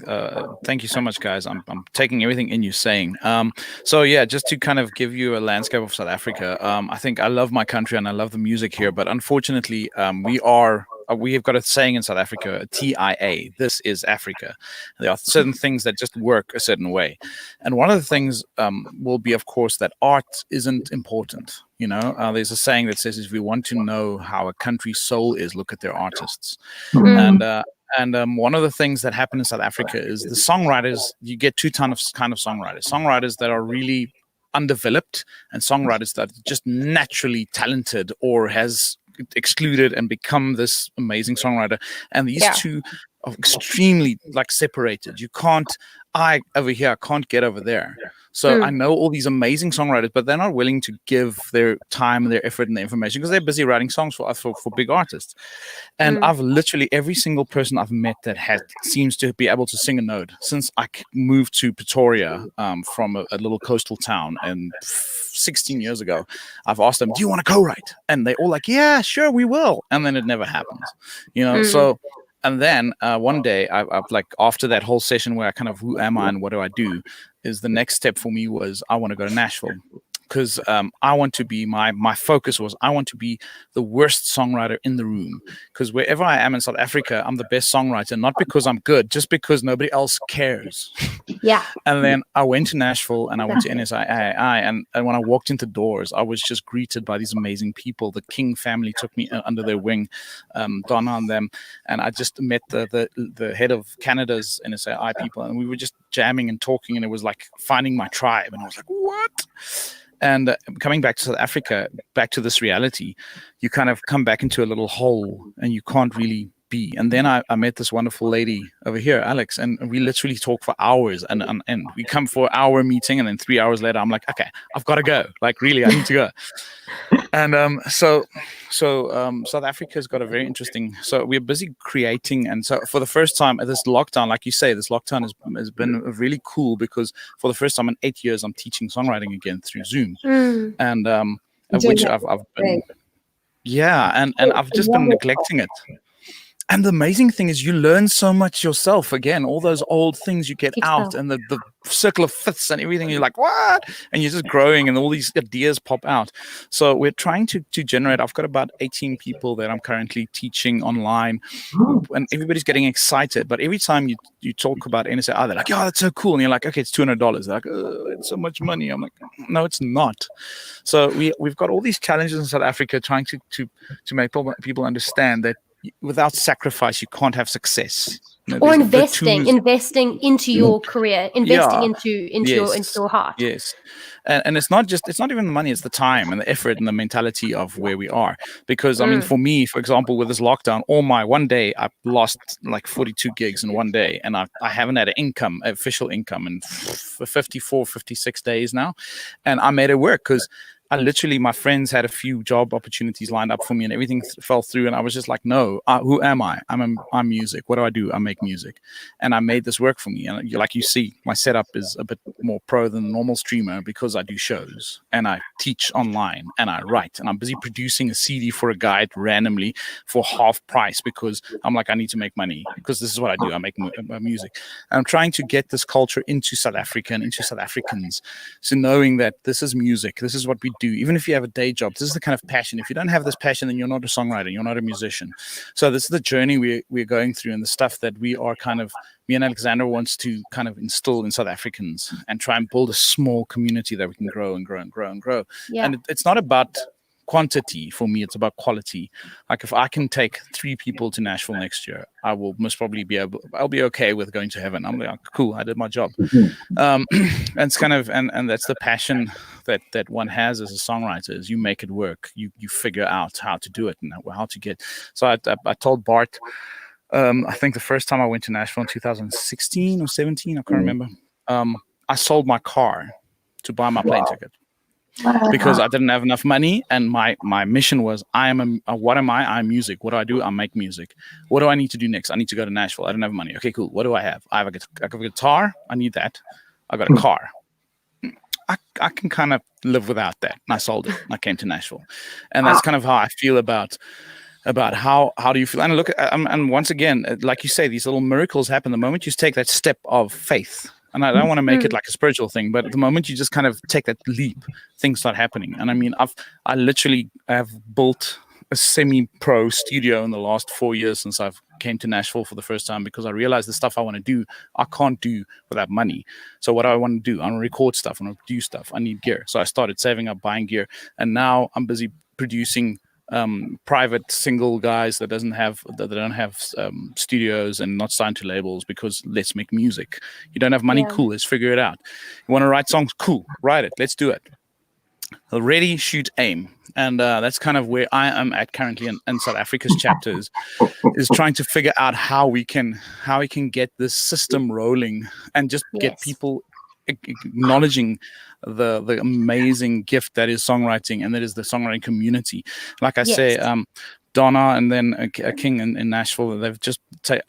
Thank you so much, guys. I'm taking everything in you saying. So yeah, just to kind of give you a landscape of South Africa. I think I love my country and I love the music here, but unfortunately, we have got a saying in South Africa, TIA. This is Africa. There are certain things that just work a certain way, and one of the things will be, of course, that art isn't important. There's a saying that says, if we want to know how a country's soul is, look at their artists. And one of the things that happen in South Africa is the songwriters. You get two kind of songwriters. Songwriters that are really undeveloped and songwriters that are just naturally talented or has excluded and become this amazing songwriter. And these two are extremely like separated. You can't, I over here, I can't get over there. So I know all these amazing songwriters, but they're not willing to give their time and their effort and their information because they're busy writing songs for big artists. And I've literally, every single person I've met that seems to be able to sing a note since I moved to Pretoria from a little coastal town and 16 years ago, I've asked them, do you want to co-write? And they're all like, yeah, sure, we will. And then it never happens, you know? So, and then one day I've like, after that whole session where I kind of, who am I and what do I do, is the next step for me was I want to go to Nashville. Because I want to be, my focus was I want to be the worst songwriter in the room. Because wherever I am in South Africa, I'm the best songwriter, not because I'm good, just because nobody else cares. Yeah. And then I went to Nashville and I went to NSII. And when I walked into doors, I was just greeted by these amazing people. The King family took me under their wing, Donna and them. And I just met the head of Canada's NSII people. And we were just jamming and talking. And it was like finding my tribe. And I was like, what? And coming back to South Africa, back to this reality, you kind of come back into a little hole and you can't really be. And then I met this wonderful lady over here, Alex, and we literally talk for hours. And we come for an hour meeting, and then 3 hours later, I'm like, okay, I've got to go. Like, really, I need to go. And so South Africa's got a very interesting. So we're busy creating, and so for the first time at this lockdown, like you say, this lockdown has been really cool because for the first time in 8 years, I'm teaching songwriting again through Zoom, and which I've been, and I've just been neglecting it. And the amazing thing is you learn so much yourself. Again, all those old things you get out and the circle of fifths and everything. You're like, what? And you're just growing and all these ideas pop out. So we're trying to generate. I've got about 18 people that I'm currently teaching online. And everybody's getting excited. But every time you talk about NSA, they're like, oh, that's so cool. And you're like, okay, it's $200. They're like, oh, it's so much money. I'm like, no, it's not. So we've got all these challenges in South Africa trying to make people understand that without sacrifice, you can't have success. You know, or investing into your career, investing into your heart. Yes, and it's not even the money; it's the time and the effort and the mentality of where we are. Because I mean, for me, for example, with this lockdown, one day I lost like 42 gigs in one day, and I haven't had an official income, in 54, 56 days now, and I made it work because my friends had a few job opportunities lined up for me and everything fell through. And I was just like, no, who am I? I'm music. What do? I make music. And I made this work for me. And like you see, my setup is a bit more pro than a normal streamer because I do shows and I teach online and I write. And I'm busy producing a CD for a guide randomly for half price because I'm like, I need to make money because this is what I do. I make music. And I'm trying to get this culture into South Africa and into South Africans. So knowing that this is music, this is what we do. Even if you have a day job, this is the kind of passion. If you don't have this passion, then you're not a songwriter, you're not a musician. So this is the journey we're going through and the stuff that me and Alexandra wants to kind of instill in South Africans and try and build a small community that we can grow and grow and grow and grow. Yeah. And it's not about quantity for me, it's about quality. Like if I can take 3 people to Nashville next year, I will most probably I'll be okay with going to heaven. I'm like, cool, I did my job. And it's kind of, and that's the passion that one has as a songwriter is you make it work. You figure out how to do it and how to get. So I told Bart, I think the first time I went to Nashville in 2016 or 17, I can't remember. I sold my car to buy my plane ticket. Because I didn't have enough money, and my mission was what am I? I'm music. What do? I make music. What do I need to do next? I need to go to Nashville. I don't have money. Okay, cool. What do I have? I have a guitar. I need that. I got a car. I can kind of live without that. And I sold it. I came to Nashville, and that's kind of how I feel about how do you feel. And look, and once again, like you say, these little miracles happen the moment you take that step of faith. And I don't want to make it like a spiritual thing, but at the moment you just kind of take that leap, things start happening. And I mean, I literally have built a semi-pro studio in the last 4 years since I've came to Nashville for the first time because I realized the stuff I want to do, I can't do without money. So what do I want to do? I want to record stuff. I want to produce stuff. I need gear. So I started saving up, buying gear. And now I'm busy producing private single guys that don't have studios and not signed to labels, because let's make music. You don't have money, cool, let's figure it out. You want to write songs, cool, write it, let's do it. Ready, shoot, aim. And that's kind of where I am at currently in South Africa's chapters, is trying to figure out how we can get this system rolling and just get people acknowledging the amazing gift that is songwriting, and that is the songwriting community. Like I say, Donna and then King in Nashville, they've just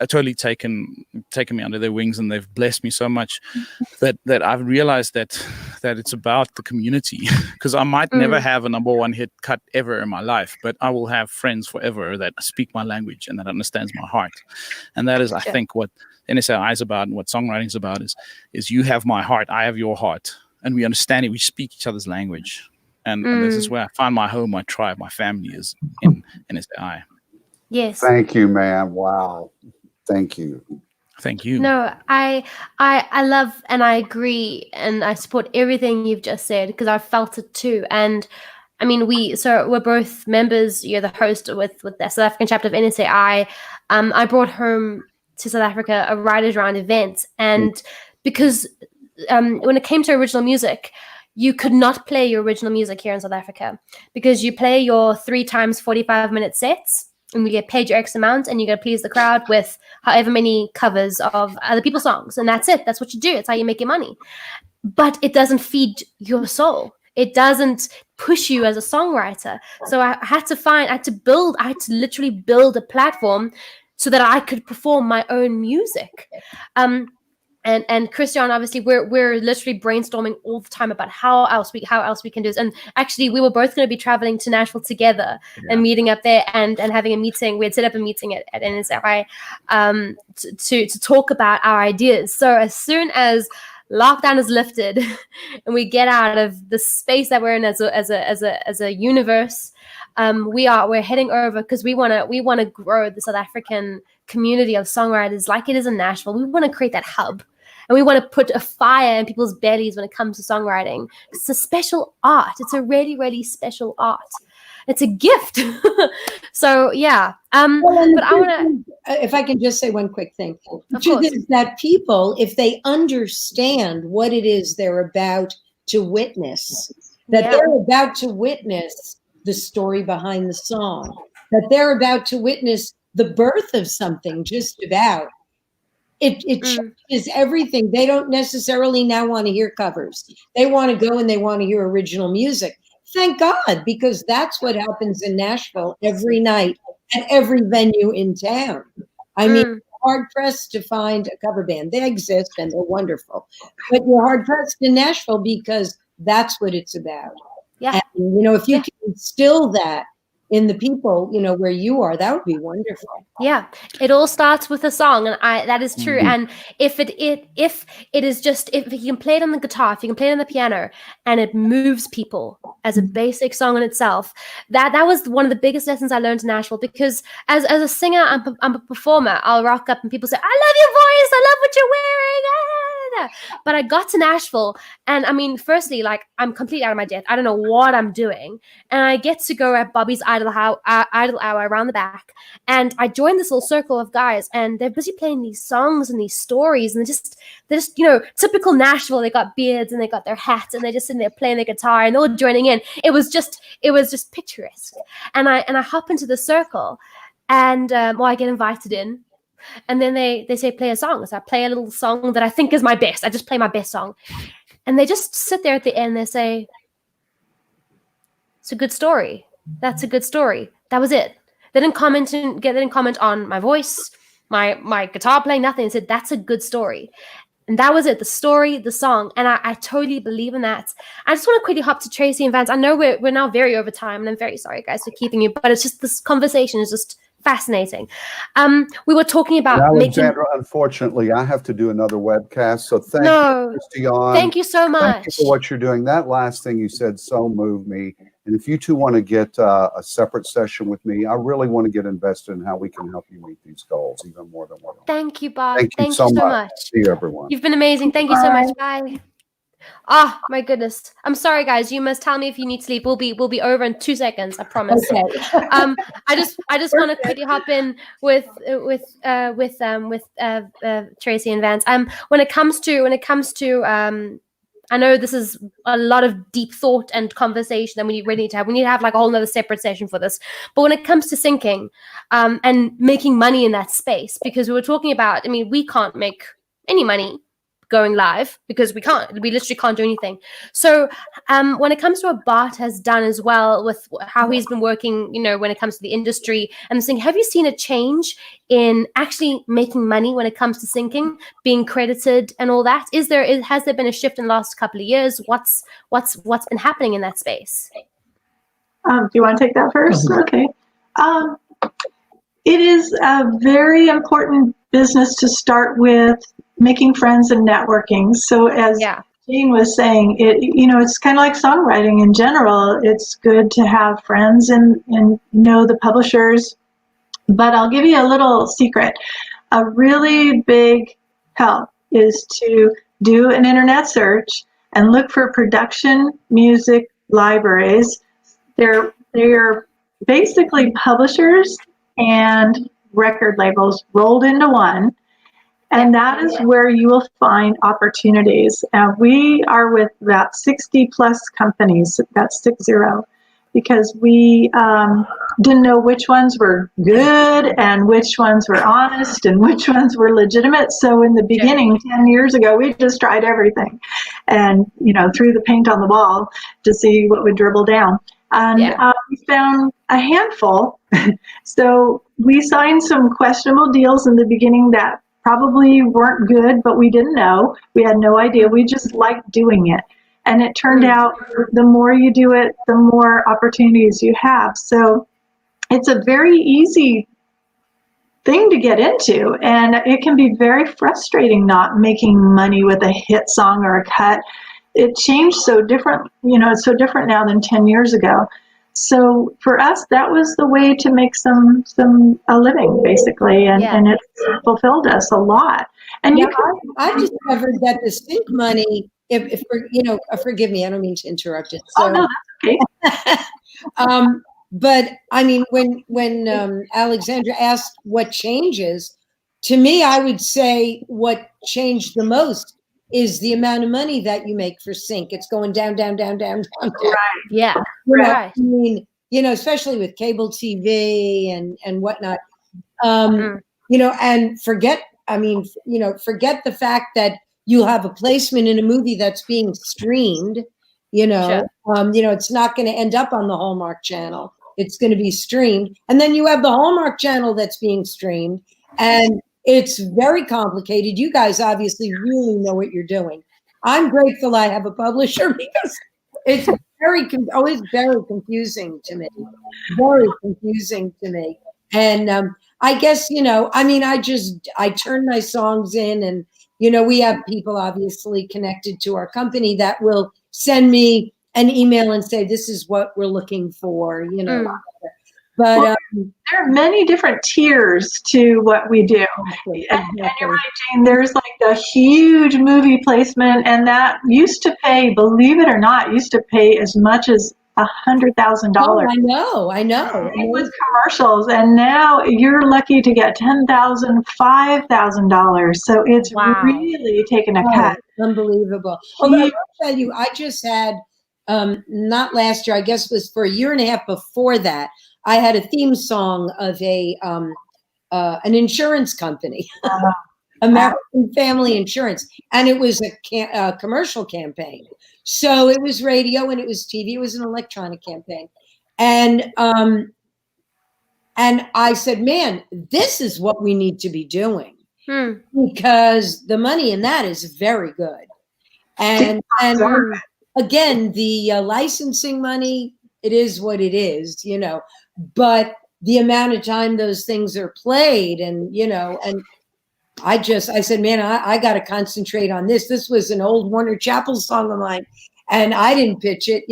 totally taken me under their wings, and they've blessed me so much that I've realized that it's about the community. Because I might never have a #1 hit cut ever in my life, but I will have friends forever that speak my language and that understands my heart. And that is, I think, what NSAI is about, and what songwriting is about, is you have my heart, I have your heart, and we understand it, we speak each other's language. And this is where I find my home, my tribe, my family is in NSAI. Yes. Thank you, man. Wow. Thank you. Thank you. No, I love and I agree and I support everything you've just said, because I've felt it too. And I mean, we're both members. You're the host with the South African chapter of NSAI. I brought home to South Africa a Writers Round event, and because when it came to original music, you could not play your original music here in South Africa, because you play your 3 times 45-minute sets and you get paid your X amount, and you got to please the crowd with however many covers of other people's songs. And that's it. That's what you do. It's how you make your money. But it doesn't feed your soul. It doesn't push you as a songwriter. So I had to literally build a platform so that I could perform my own music. And Christian, obviously, we're literally brainstorming all the time about how else we can do this. And actually, we were both going to be traveling to Nashville together and meeting up there and having a meeting. We had set up a meeting at NSAI to talk about our ideas. So as soon as lockdown is lifted and we get out of the space that we're in as a universe, we're heading over, because we want to grow the South African community of songwriters like it is in Nashville. We want to create that hub. And we want to put a fire in people's bellies when it comes to songwriting. It's a special art. It's a really, really special art. It's a gift. So, yeah. But I want to... If I can just say one quick thing. Of course. Is that people, if they understand what it is they're about to witness, that they're about to witness the story behind the song, that they're about to witness the birth of something just about. It changes everything. They don't necessarily now want to hear covers. They want to go and they want to hear original music. Thank God, because that's what happens in Nashville every night at every venue in town. I mean, hard pressed to find a cover band. They exist and they're wonderful, but you're hard pressed in Nashville because that's what it's about. Yeah. And, if you can instill that in the people, where you are, that would be wonderful. Yeah, it all starts with a song, and that is true. And if you can play it on the guitar, if you can play it on the piano, and it moves people as a basic song in itself, that was one of the biggest lessons I learned in Nashville. Because as a singer, I'm a performer. I'll rock up and people say, "I love your voice. I love what you're wearing." But I got to Nashville, and I mean, firstly, like, I'm completely out of my depth. I don't know what I'm doing, and I get to go at Bobby's Idol Hour around the back, and I joined this little circle of guys, and they're busy playing these songs and these stories, and they're just typical Nashville. They got beards and they got their hats, and they're just sitting there playing their guitar, and they're all joining in. It was just picturesque, and I hop into the circle, and I get invited in. And then they say, play a song. So I play a little song that I think is my best. I just play my best song. And they just sit there at the end. They say, it's a good story. That's a good story. That was it. They didn't comment on my voice, my guitar playing, nothing. They said, that's a good story. And that was it. The story, the song. And I totally believe in that. I just want to quickly hop to Tracy and Vance. I know we're now very over time, and I'm very sorry, guys, for keeping you. But it's just, this conversation is just fascinating. We were talking about Alexandra, unfortunately, I have to do another webcast. So thank you, CHRISTIAAN. Thank you so much. Thank you for what you're doing. That last thing you said so moved me. And if you two want to get a separate session with me, I really want to get invested in how we can help you meet these goals even more than what. Thank you, Bob. Thank you so much. See you, everyone. You've been amazing. Thank you so much. Bye. Ah, my goodness. I'm sorry, guys. You must tell me if you need sleep. We'll be over in 2 seconds. I promise. Okay. I just want to quickly hop in with Tracy and Vance. When it comes to I know this is a lot of deep thought and conversation that we really need to have. We need to have like a whole nother separate session for this. But when it comes to syncing and making money in that space, because we were talking about, I mean, we can't make any money going live because we literally can't do anything. So when it comes to what Bart has done as well with how he's been working, when it comes to the industry, I'm saying, have you seen a change in actually making money when it comes to syncing, being credited and all that? Has there been a shift in the last couple of years? What's been happening in that space? Do you want to take that first? Okay. It is a very important business to start with making friends and networking. So as Jane was saying, it's kind of like songwriting in general. It's good to have friends and know the publishers. But I'll give you a little secret. A really big help is to do an internet search and look for production music libraries. They're basically publishers and record labels rolled into one. And that is where you will find opportunities. We are with about 60 plus companies, that's 60, because we didn't know which ones were good and which ones were honest and which ones were legitimate. So in the beginning, 10 years ago, we just tried everything and, threw the paint on the wall to see what would dribble down. And we found a handful. So we signed some questionable deals in the beginning that probably weren't good, but we didn't know. We had no idea. We just liked doing it. And it turned out the more you do it, the more opportunities you have. So it's a very easy thing to get into. And it can be very frustrating not making money with a hit song or a cut. It changed so different, it's so different now than 10 years ago. So for us, that was the way to make a living, basically, and it fulfilled us a lot. And I discovered that the sync money, if forgive me, I don't mean to interrupt it. So, no, that's okay. But I mean, when Alexandra asked what changes, to me, I would say what changed the most is the amount of money that you make for sync. It's going down, down, down, down, down, down. Right. Yeah. Right. I mean, especially with cable TV and whatnot, and forget the fact that you have a placement in a movie that's being streamed, it's not going to end up on the Hallmark Channel. It's going to be streamed. And then you have the Hallmark Channel that's being streamed. And it's very complicated. You guys obviously really know what you're doing. I'm grateful I have a publisher because it's always very confusing to me. Very confusing to me. And I guess, I turn my songs in and, we have people obviously connected to our company that will send me an email and say, this is what we're looking for, But there are many different tiers to what we do. Exactly. And you're right, Jane, there's like the huge movie placement, and that used to pay, believe it or not, as much as $100,000. Oh, I know. With commercials, and now you're lucky to get $10,000, $5,000. So it's really taken a cut. Unbelievable. Although I'll tell you, I just had, not last year, I guess it was for a year and a half before that, I had a theme song of an insurance company, American Family Insurance, and it was a commercial campaign. So it was radio and it was TV. It was an electronic campaign, and I said, "Man, this is what we need to be doing because the money in that is very good." And again, the licensing money, it is what it is, but the amount of time those things are played and I said, man, I got to concentrate on this. This was an old Warner Chappell song of mine and I didn't pitch it,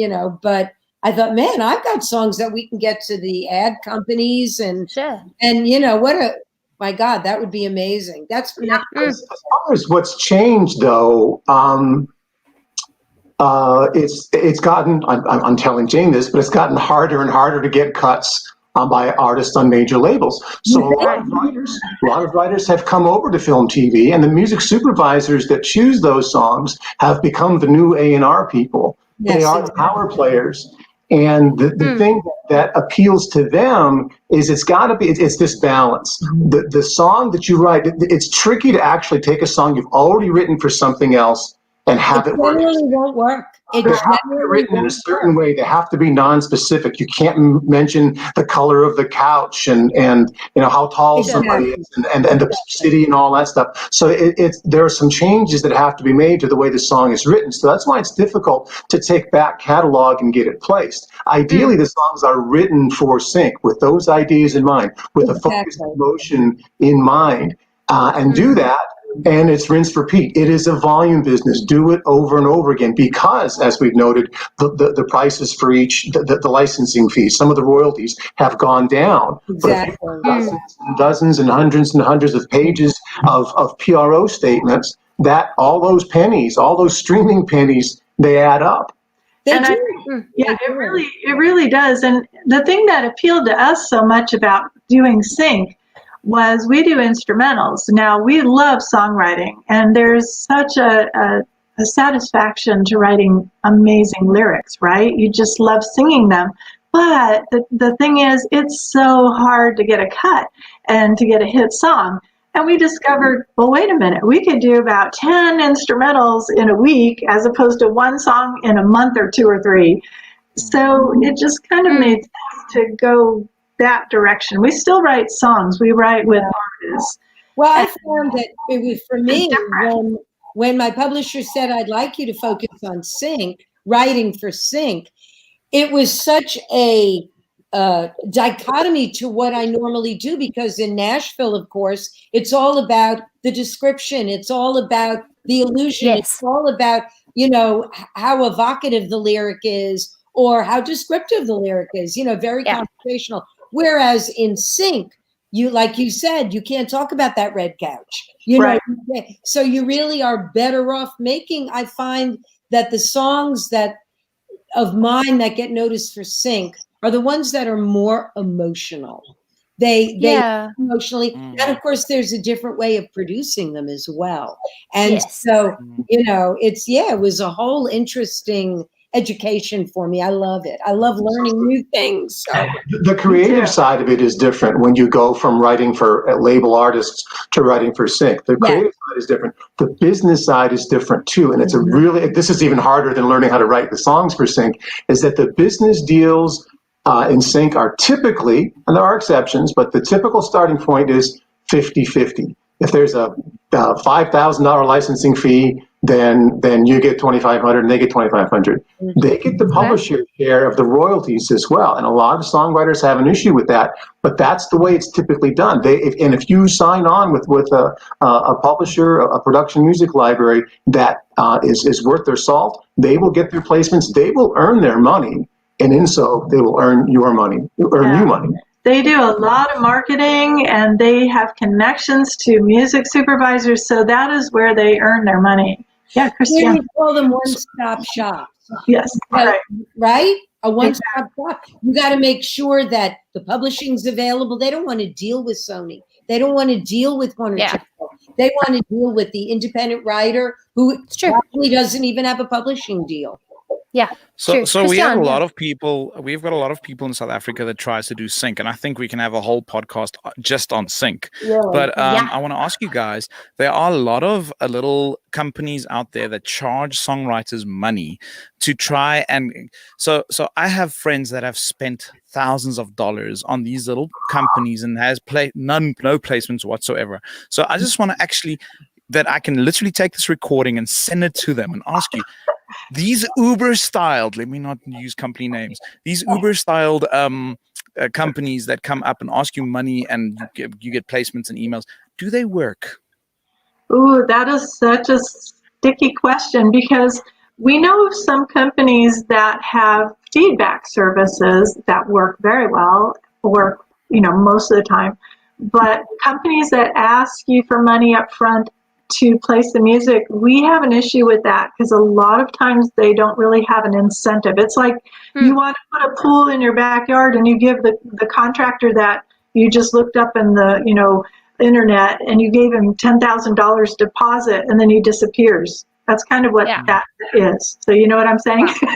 but I thought, man, I've got songs that we can get to the ad companies and my God, that would be amazing. That's as far as what's changed though, it's gotten. I'm telling Jane this, but it's gotten harder and harder to get cuts by artists on major labels. So a lot of writers have come over to film TV, and the music supervisors that choose those songs have become the new A&R people. Yes, they are the power players. And the thing that appeals to them is it's this balance. The song that you write, it's tricky to actually take a song you've already written for something else and have it work. Generally won't work. It They have to be written in a certain way. They have to be non-specific. You can't mention the color of the couch and how tall somebody is and the city and all that stuff. So there are some changes that have to be made to the way the song is written. So that's why it's difficult to take back catalog and get it placed. Ideally, the songs are written for sync with those ideas in mind, with a focused emotion in mind, and do that. And it's rinse repeat. It is a volume business. Do it over and over again because, as we've noted, the prices for each, the licensing fees, some of the royalties have gone down. Exactly. But dozens and hundreds of pages of PRO statements, that all those pennies, all those streaming pennies, they add up. It really does. And the thing that appealed to us so much about doing sync was we do instrumentals. Now, we love songwriting, and there's such a satisfaction to writing amazing lyrics, right? You just love singing them. But the thing is, it's so hard to get a cut and to get a hit song. And we discovered, well, wait a minute, we could do about 10 instrumentals in a week as opposed to one song in a month or 2 or 3. So it just kind of made sense to go that direction. We still write songs. We write with artists. Well, I found that it was, for me, when my publisher said, I'd like you to focus on sync, writing for sync, it was such a dichotomy to what I normally do, because in Nashville, of course, it's all about the description. It's all about the illusion. Yes. It's all about, how evocative the lyric is or how descriptive the lyric is, very conversational. Whereas in sync, like you said, you can't talk about that red couch. Right. So you really are better off I find that the songs of mine that get noticed for sync are the ones that are more emotional. They emotionally, and of course there's a different way of producing them as well. And so, it was a whole interesting education for me. I love it. I love learning new things. So. The creative side of it is different when you go from writing for label artists to writing for sync. The creative side is different. The business side is different too. And it's this is even harder than learning how to write the songs for sync, is that the business deals in sync are typically, and there are exceptions, but the typical starting point is 50-50. If there's a $5,000 licensing fee, then you get $2,500 and they get $2,500. They get the publisher share of the royalties as well. And a lot of songwriters have an issue with that, but that's the way it's typically done. If you sign on with a publisher, a production music library that is worth their salt, they will get their placements, they will earn their money, and in so they will earn your money, you money. They do a lot of marketing, and they have connections to music supervisors, so that is where they earn their money. Yeah, CHRISTIAAN. We call them one-stop shops. Yes, right? A one-stop shop. You got to make sure that the publishing's available. They don't want to deal with Sony. They don't want to deal with one or two. They want to deal with the independent writer who probably doesn't even have a publishing deal. Yeah. So we have a lot of people. We've got a lot of people in South Africa that tries to do sync, and I think we can have a whole podcast just on sync. But I want to ask you guys: there are a lot of little companies out there that charge songwriters money to try and. So I have friends that have spent thousands of dollars on these little companies and has no placements whatsoever. So I just want to that I can literally take this recording and send it to them and ask you. These Uber-styled, let me not use company names, these Uber-styled companies that come up and ask you money and you get placements and emails, do they work? Ooh, that is such a sticky question, because we know of some companies that have feedback services that work very well, or most of the time, but companies that ask you for money up front to place the music, we have an issue with that because a lot of times they don't really have an incentive. It's like you want to put a pool in your backyard and you give the contractor that you just looked up in the, you know, internet, and you gave him $10,000 deposit, and then he disappears. That's kind of what that is. So you know what I'm saying? Wow.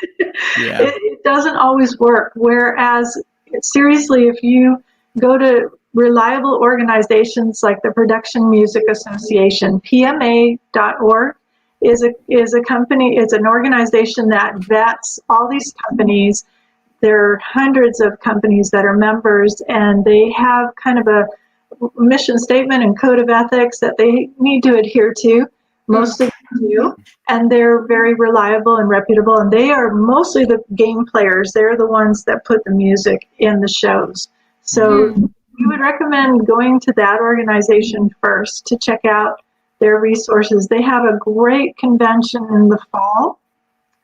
Yeah. It doesn't always work. Whereas, seriously, if you go to reliable organizations like the Production Music Association, PMA.org is a company, it's an organization that vets all these companies. There are hundreds of companies that are members, and they have kind of a mission statement and code of ethics that they need to adhere to. Most of them do, and they're very reliable and reputable, and they are mostly the game players. They're the ones that put the music in the shows. So we would recommend going to that organization first to check out their resources. They have a great convention in the fall.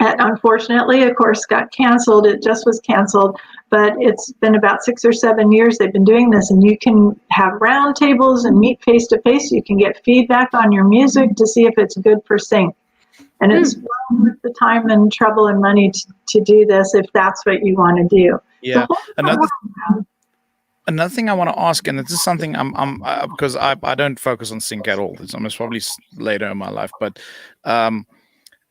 And unfortunately, of course, got canceled. It just was canceled, but it's been about 6 or 7 years they've been doing this, and you can have roundtables and meet face to face. You can get feedback on your music to see if it's good for sync. And it's well worth the time and trouble and money to do this if that's what you want to do. Yeah. Another thing I want to ask, and this is something because I don't focus on sync at all. It's almost probably later in my life, but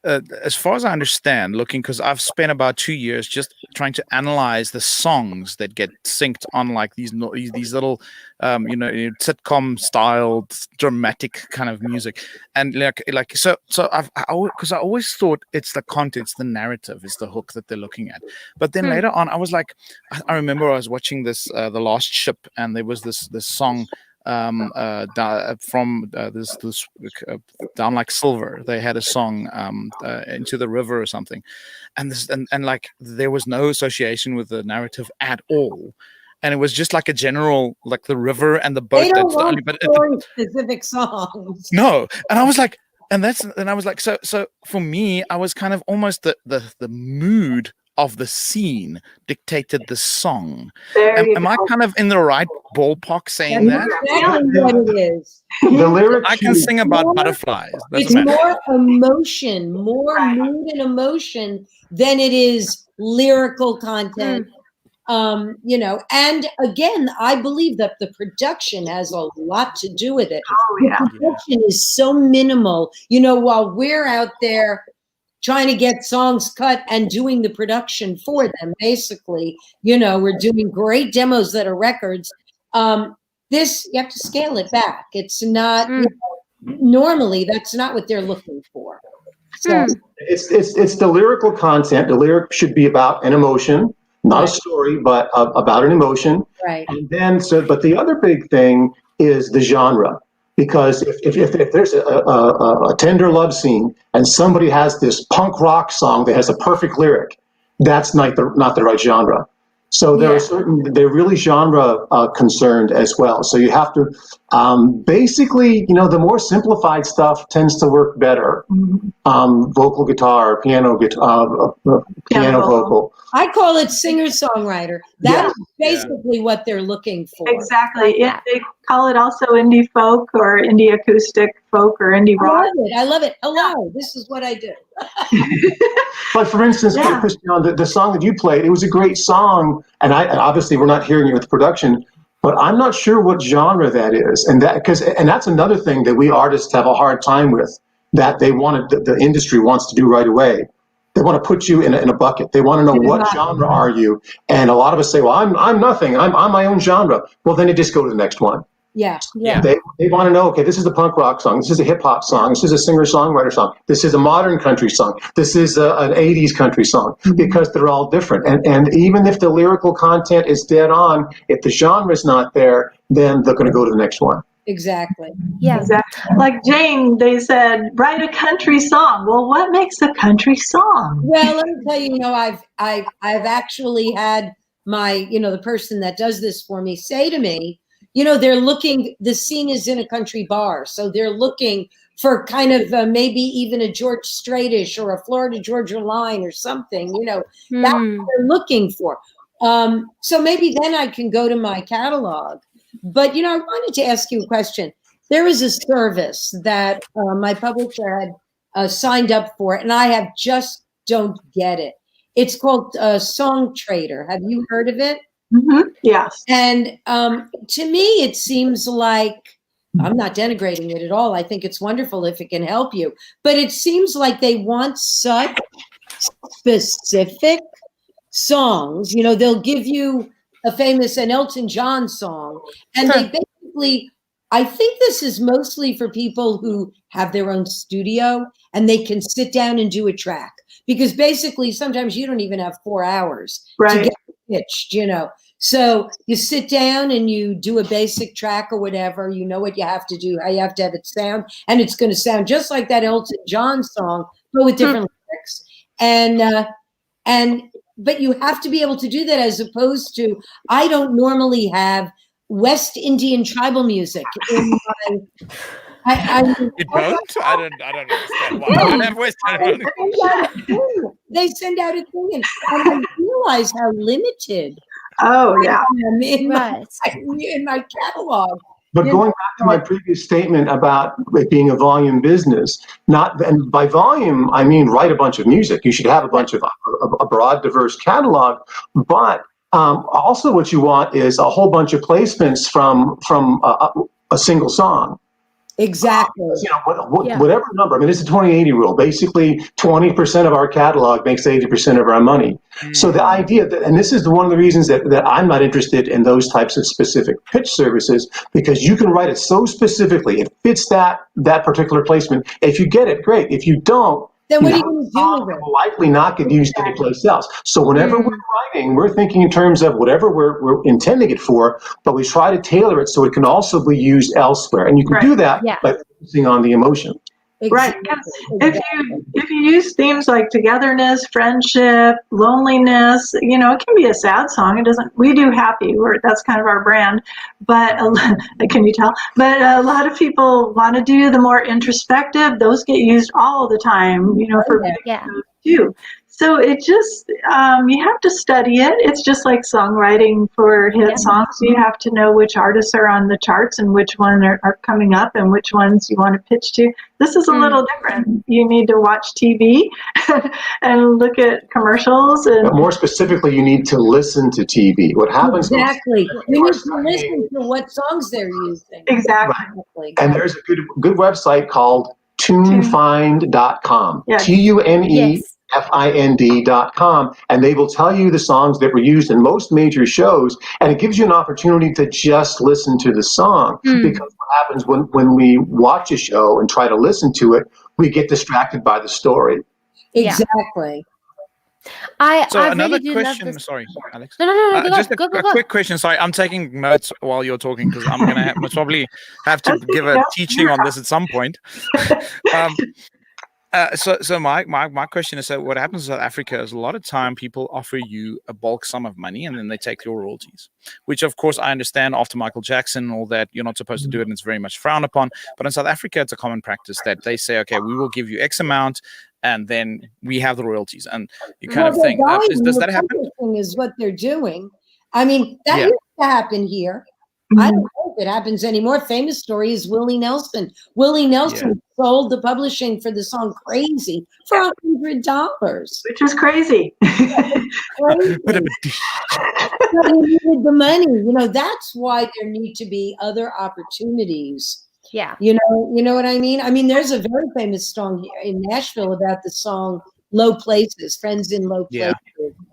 as far as I understand, looking, because I've spent about 2 years just trying to analyze the songs that get synced on like these little, sitcom styled dramatic kind of music, and so because I always thought it's the content, it's the narrative, is the hook that they're looking at. But then later on, I was like, I remember I was watching this The Last Ship, and there was this song. From this Down Like Silver, they had a song Into the River or something, and like there was no association with the narrative at all, and it was just like a general, like the river and the boat. They don't want specific songs. No, and I was like, and I was like, so for me, I was kind of almost the mood of the scene dictated the song. Am I kind of in the right ballpark saying that? Exactly what it is. The lyrics. I can sing about butterflies. It's more emotion, more mood and emotion than it is lyrical content. And again, I believe that the production has a lot to do with it. Oh, yeah. The production is so minimal. While we're out there trying to get songs cut and doing the production for them, basically, we're doing great demos that are records. This, you have to scale it back. It's not, normally that's not what they're looking for. So It's the lyrical content. The lyric should be about an emotion, not a story, but about an emotion. Right. And then, but the other big thing is the genre. Because if there's a tender love scene and somebody has this punk rock song that has a perfect lyric, that's not the right genre. So they're really genre concerned as well. So you have to basically, the more simplified stuff tends to work better. Vocal guitar, piano vocal. I call it singer-songwriter. That's basically what they're looking for. Exactly. They call it also indie folk or indie acoustic folk or indie rock. I love it. Hello, this is what I do. But for instance, Christian, the song that you played, it was a great song, and obviously we're not hearing it with production, but I'm not sure what genre that is, and that's another thing that we artists have a hard time with, that the industry wants to do right away. They want to put you in a bucket. They want to know what genre are you, and a lot of us say, "Well, I'm nothing. I'm my own genre." Well, then you just go to the next one. Yeah. They want to know, okay, this is a punk rock song. This is a hip hop song. This is a singer-songwriter song. This is a modern country song. This is an 80s country song, because they're all different. And even if the lyrical content is dead on, if the genre is not there, then they're going to go to the next one. Exactly. Yeah. Exactly. Like Jane, they said, write a country song. Well, what makes a country song? Well, let me tell you, I've actually had my, the person that does this for me say to me, they're looking, the scene is in a country bar. So they're looking for kind of maybe even a George Straitish or a Florida Georgia Line or something, that's what they're looking for. So maybe then I can go to my catalog. But, I wanted to ask you a question. there is a service that my publisher had signed up for, and I have just don't get it. It's called Song Trader. Have you heard of it? Mm-hmm. Yes. And to me, it seems like, I'm not denigrating it at all. I think it's wonderful if it can help you. But it seems like they want such specific songs. You know, they'll give you an Elton John song. And they basically, I think this is mostly for people who have their own studio and they can sit down and do a track. Because basically, sometimes you don't even have 4 hours to get pitched, you know. So you sit down and you do a basic track or whatever. You know what you have to do, how you have to have it sound, and it's going to sound just like that Elton John song, but with different lyrics. But you have to be able to do that, as opposed to, I don't normally have West Indian tribal music in my. You don't? I don't understand why. I don't have West Indian. They send out a thing, and I realize how limited. Oh yeah, in my catalog. But going back to my previous statement about it being a volume business, and by volume I mean write a bunch of music. You should have a bunch of a broad, diverse catalog. But also, what you want is a whole bunch of placements from a single song. Exactly. You know, whatever number. I mean, it's a 20-80 rule. Basically, 20% of our catalog makes 80% of our money. So the idea that, and this is one of the reasons that I'm not interested in those types of specific pitch services, because you can write it so specifically, it fits that particular placement. If you get it, great. If you don't, then what are you going to do with it? Will likely not get used anyplace else. So whenever we're writing, we're thinking in terms of whatever we're intending it for, but we try to tailor it so it can also be used elsewhere. And you can do that by focusing on the emotion. Right. If you use themes like togetherness, friendship, loneliness, you know, it can be a sad song. It doesn't. We do happy. That's kind of our brand. But can you tell? But a lot of people want to do the more introspective. Those get used all the time. You know, for videos too. So it just you have to study it. It's just like songwriting for hit songs. You have to know which artists are on the charts and which ones are coming up and which ones you want to pitch to. This is a little different. You need to watch TV and look at commercials. But more specifically, you need to listen to TV. What happens? Exactly. You need to listen to what songs they're using. Exactly. And there's a good website called tunefind.com. TUNEFIND.com, and they will tell you the songs that were used in most major shows, and it gives you an opportunity to just listen to the song. Because what happens when we watch a show and try to listen to it, we get distracted by the story. Exactly. Another really question. Sorry, Alex. No. Just go. a quick question. Sorry, I'm taking notes while you're talking because I'm going to probably have to give a teaching on this at some point. So my question is, so what happens in South Africa is a lot of time people offer you a bulk sum of money and then they take your royalties, which of course I understand after Michael Jackson and all that, you're not supposed to do it and it's very much frowned upon. But in South Africa, it's a common practice that they say, okay, we will give you X amount and then we have the royalties. And you kind of think, does that happen? Is what they're doing. I mean, that used to happen here. I don't know if it happens anymore. Famous story is Willie Nelson. Willie Nelson sold the publishing for the song "Crazy" for $100, which is crazy. Crazy. He needed the money. You know, that's why there need to be other opportunities. Yeah. You know what I mean? I mean, there's a very famous song here in Nashville about the song "Low Places," Friends in Low Places.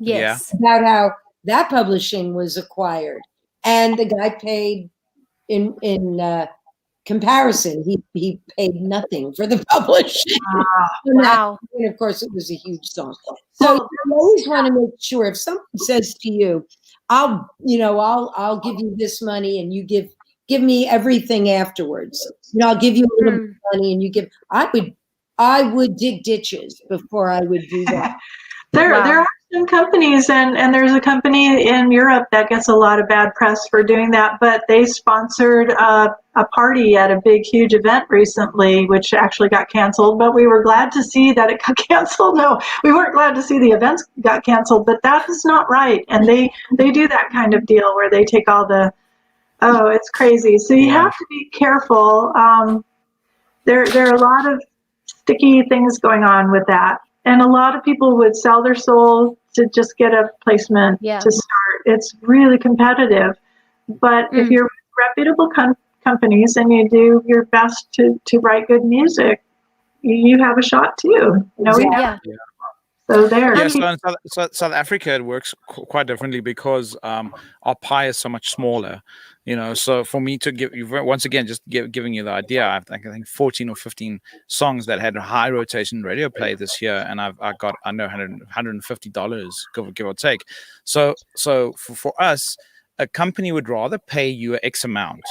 Yes. About how that publishing was acquired. And the guy paid in comparison, he paid nothing for the publishing. Wow. And of course, it was a huge song. So you always want to make sure if someone says to you, I'll give you this money and you give me everything afterwards. You know, I'll give you a little bit of money and you give. I would dig ditches before I would do that. There are some companies, and there's a company in Europe that gets a lot of bad press for doing that, but they sponsored a party at a big, huge event recently, which actually got canceled, but we were glad to see that it got canceled. No, we weren't glad to see the events got canceled, but that is not right. And they do that kind of deal where they take all the Oh, it's crazy. So you have to be careful. There are a lot of sticky things going on with that. And a lot of people would sell their soul to just get a placement to start. It's really competitive. But if you're with reputable companies and you do your best to write good music, you have a shot too. So there. Yeah, so in South Africa, it works quite differently because our pie is so much smaller. So for me to give you, once again, just giving you the idea, I think 14 or 15 songs that had a high rotation radio play this year, and I got under $150, give or take. So for us, a company would rather pay you an X amount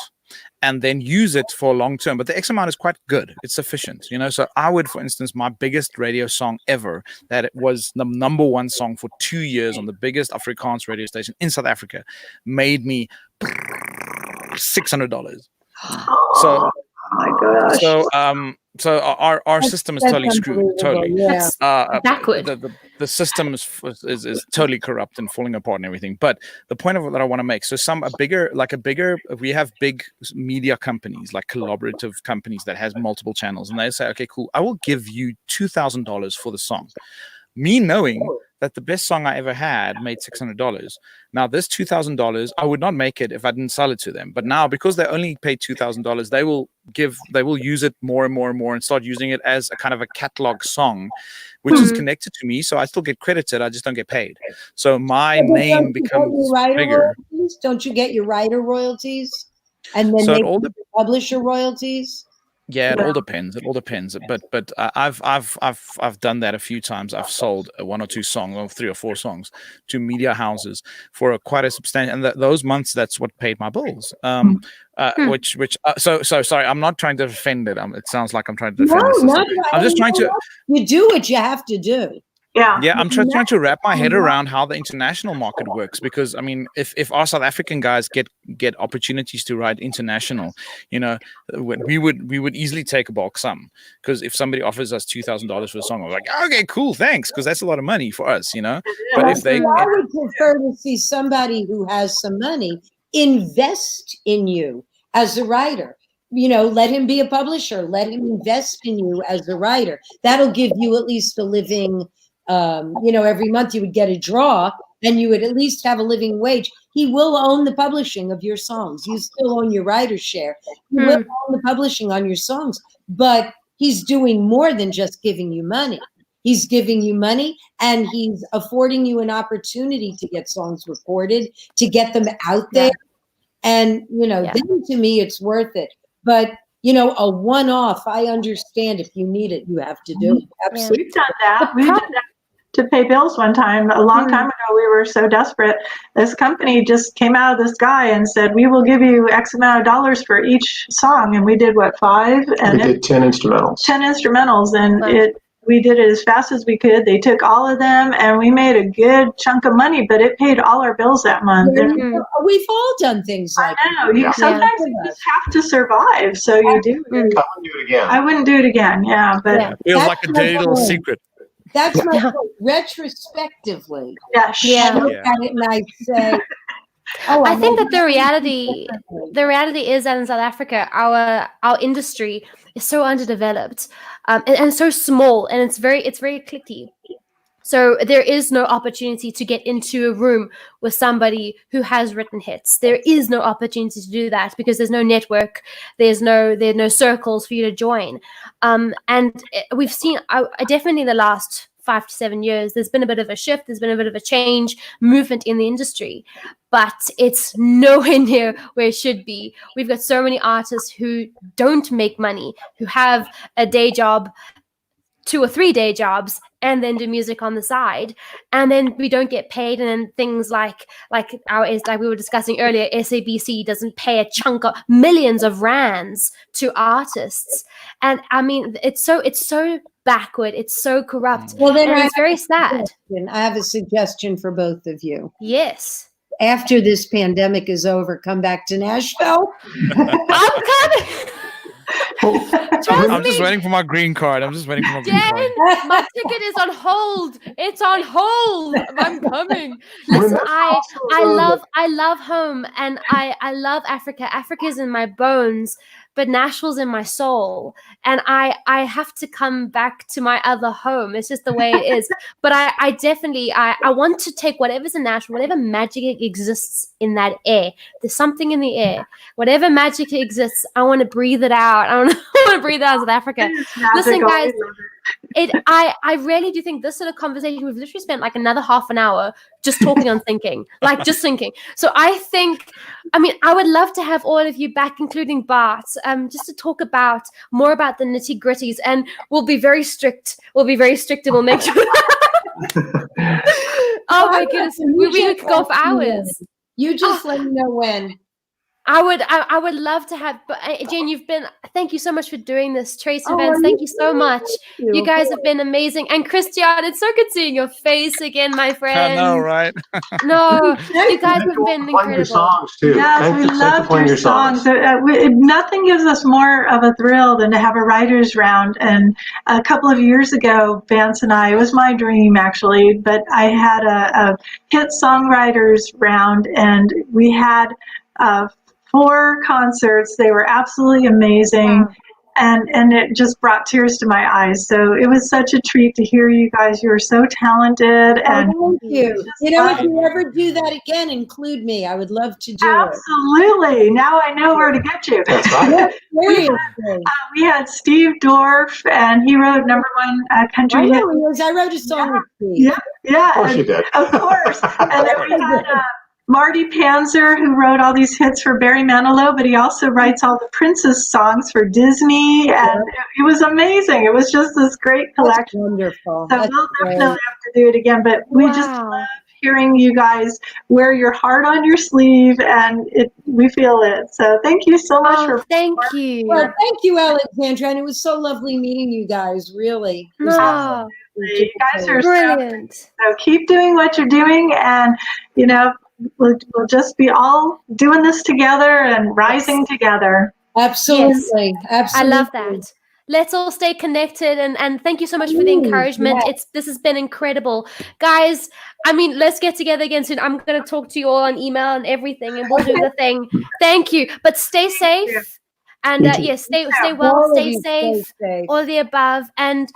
and then use it for long term. But the X amount is quite good. It's sufficient, So I would, for instance, my biggest radio song ever, that it was the #1 song for 2 years on the biggest Afrikaans radio station in South Africa, made me $600. So, oh my gosh. So our system is totally screwed. Totally, backward. The system is totally corrupt and falling apart and everything. But the point of that I want to make, so we have big media companies, like collaborative companies that has multiple channels, and they say, okay, cool, I will give you $2,000 for the song. Me knowing that the best song I ever had made $600. Now, this $2,000, I would not make it if I didn't sell it to them. But now, because they only paid $2,000, they will use it more and more and more and start using it as a kind of a catalog song, which is connected to me. So I still get credited. I just don't get paid. So my name becomes bigger. Royalties? Don't you get your writer royalties? And then they publisher royalties? Yeah, it all depends. It all depends. But I've done that a few times. I've sold 1 or 2 songs, or 3 or 4 songs, to media houses for quite a substantial. And those months, that's what paid my bills. So sorry, I'm not trying to defend it. It sounds like I'm trying to defend it. I'm just trying to. You do what you have to do. Yeah, I'm trying to wrap my head around how the international market works, because I mean, if our South African guys get opportunities to write international, we would easily take a bulk sum, because if somebody offers us $2,000 for a song, we're like, okay, cool, thanks, because that's a lot of money for us, But if they, I would prefer to see somebody who has some money invest in you as a writer. Let him be a publisher. Let him invest in you as a writer. That'll give you at least a living. Every month you would get a draw and you would at least have a living wage. He will own the publishing of your songs. You still own your writer's share. He will own the publishing on your songs, but he's doing more than just giving you money. He's giving you money and he's affording you an opportunity to get songs recorded, to get them out there. And, then to me, it's worth it. But a one-off, I understand if you need it, you have to do it. Absolutely. We've done that. We did that to pay bills one time. A long time ago, we were so desperate. This company just came out of the sky and said, we will give you X amount of dollars for each song. And we did, 5? And we did 10 instrumentals. 10 instrumentals. And we did it as fast as we could. They took all of them, and we made a good chunk of money, but it paid all our bills that month. We've all done things like that. I know. Sometimes you just have to survive, so you do. I wouldn't do it again. I wouldn't do it again, but it feels like a dirty little secret. That's my point. Retrospectively. I look at it and I say, I think that the reality is that in South Africa, our industry is so underdeveloped and so small, and it's very cliquey. So there is no opportunity to get into a room with somebody who has written hits. There is no opportunity to do that because there's no network. There are no circles for you to join. And we've seen, definitely in the last 5 to 7 years, there's been a bit of a shift. There's been a bit of a movement in the industry, but it's nowhere near where it should be. We've got so many artists who don't make money, who have a day job, 2 or 3 day jobs, and then do music on the side, and then we don't get paid. And then things like we were discussing earlier, SABC doesn't pay a chunk of millions of rands to artists, and I mean it's so backward, it's so corrupt. Well, then it's very sad. I have a suggestion for both of you. Yes. After this pandemic is over, come back to Nashville. I'm coming. I'm just waiting for my green card. I'm just waiting for my green card. Jen, my ticket is on hold. It's on hold. I'm coming. Listen, I love home, and I love Africa. Africa's in my bones, but Nashville's in my soul, and I have to come back to my other home. It's just the way it is. But I definitely I want to take whatever's in Nashville, whatever magic exists in that air. There's something in the air. Whatever magic exists, I want to breathe it out. I want to breathe it out of Africa. Listen, guys. I really do think this sort of conversation, we've literally spent like another half an hour just talking on thinking, like just thinking. So I would love to have all of you back, including Bart, just to talk more about the nitty gritties, and we'll be very strict. We'll be very strict, and we'll make sure. Oh my goodness, we could go for hours. You just let me know when. I would love to have, but Jane, thank you so much for doing this. Tracy, Vance, thank you so much. You guys have been amazing. And Christian, it's so good seeing your face again, my friend. I know, right? No, you guys have been incredible. Your songs too. Yes, we love your songs. Nothing gives us more of a thrill than to have a writer's round. And a couple of years ago, Vance and I, it was my dream actually, but I had a hit songwriters round, and we had 4 concerts. They were absolutely amazing. Wow. And it just brought tears to my eyes. So it was such a treat to hear you guys. You were so talented. And thank you. If you ever do that again, include me. I would love to do it. Absolutely. Now I know where to get you. That's right. We had Steve Dorff, and he wrote #1 country hit. I wrote a song with Steve. Yeah. Of course you did. Of course. And then we had Marty Panzer, who wrote all these hits for Barry Manilow, but he also writes all the princess songs for Disney, and it was amazing. It was just this great collection. That's wonderful. So we'll definitely have to do it again, but we just love hearing you guys wear your heart on your sleeve, and we feel it. So thank you so much thank you. Well, thank you, Alexandra, and it was so lovely meeting you guys, really. You guys are brilliant. So keep doing what you're doing, and we'll just be all doing this together and rising together. Absolutely. Yes. Absolutely. I love that. Let's all stay connected, and thank you so much for the encouragement. Yes. This has been incredible. Guys, let's get together again soon. I'm going to talk to you all on email and everything, and we'll do the thing. Thank you. But stay safe. And stay well, stay safe, all of the above, and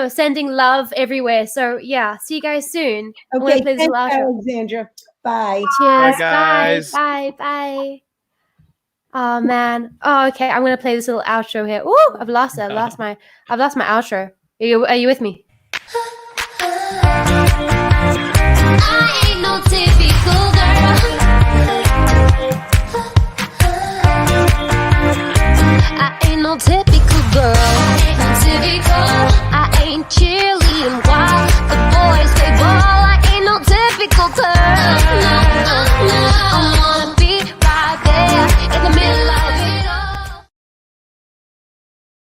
sending love everywhere. So see you guys soon. Okay, thanks, Alexandra. Bye. Cheers. Bye, guys. Bye. Oh man. Oh, okay. I'm gonna play this little outro here. Ooh, I've lost it. I've lost my outro. Are you with me?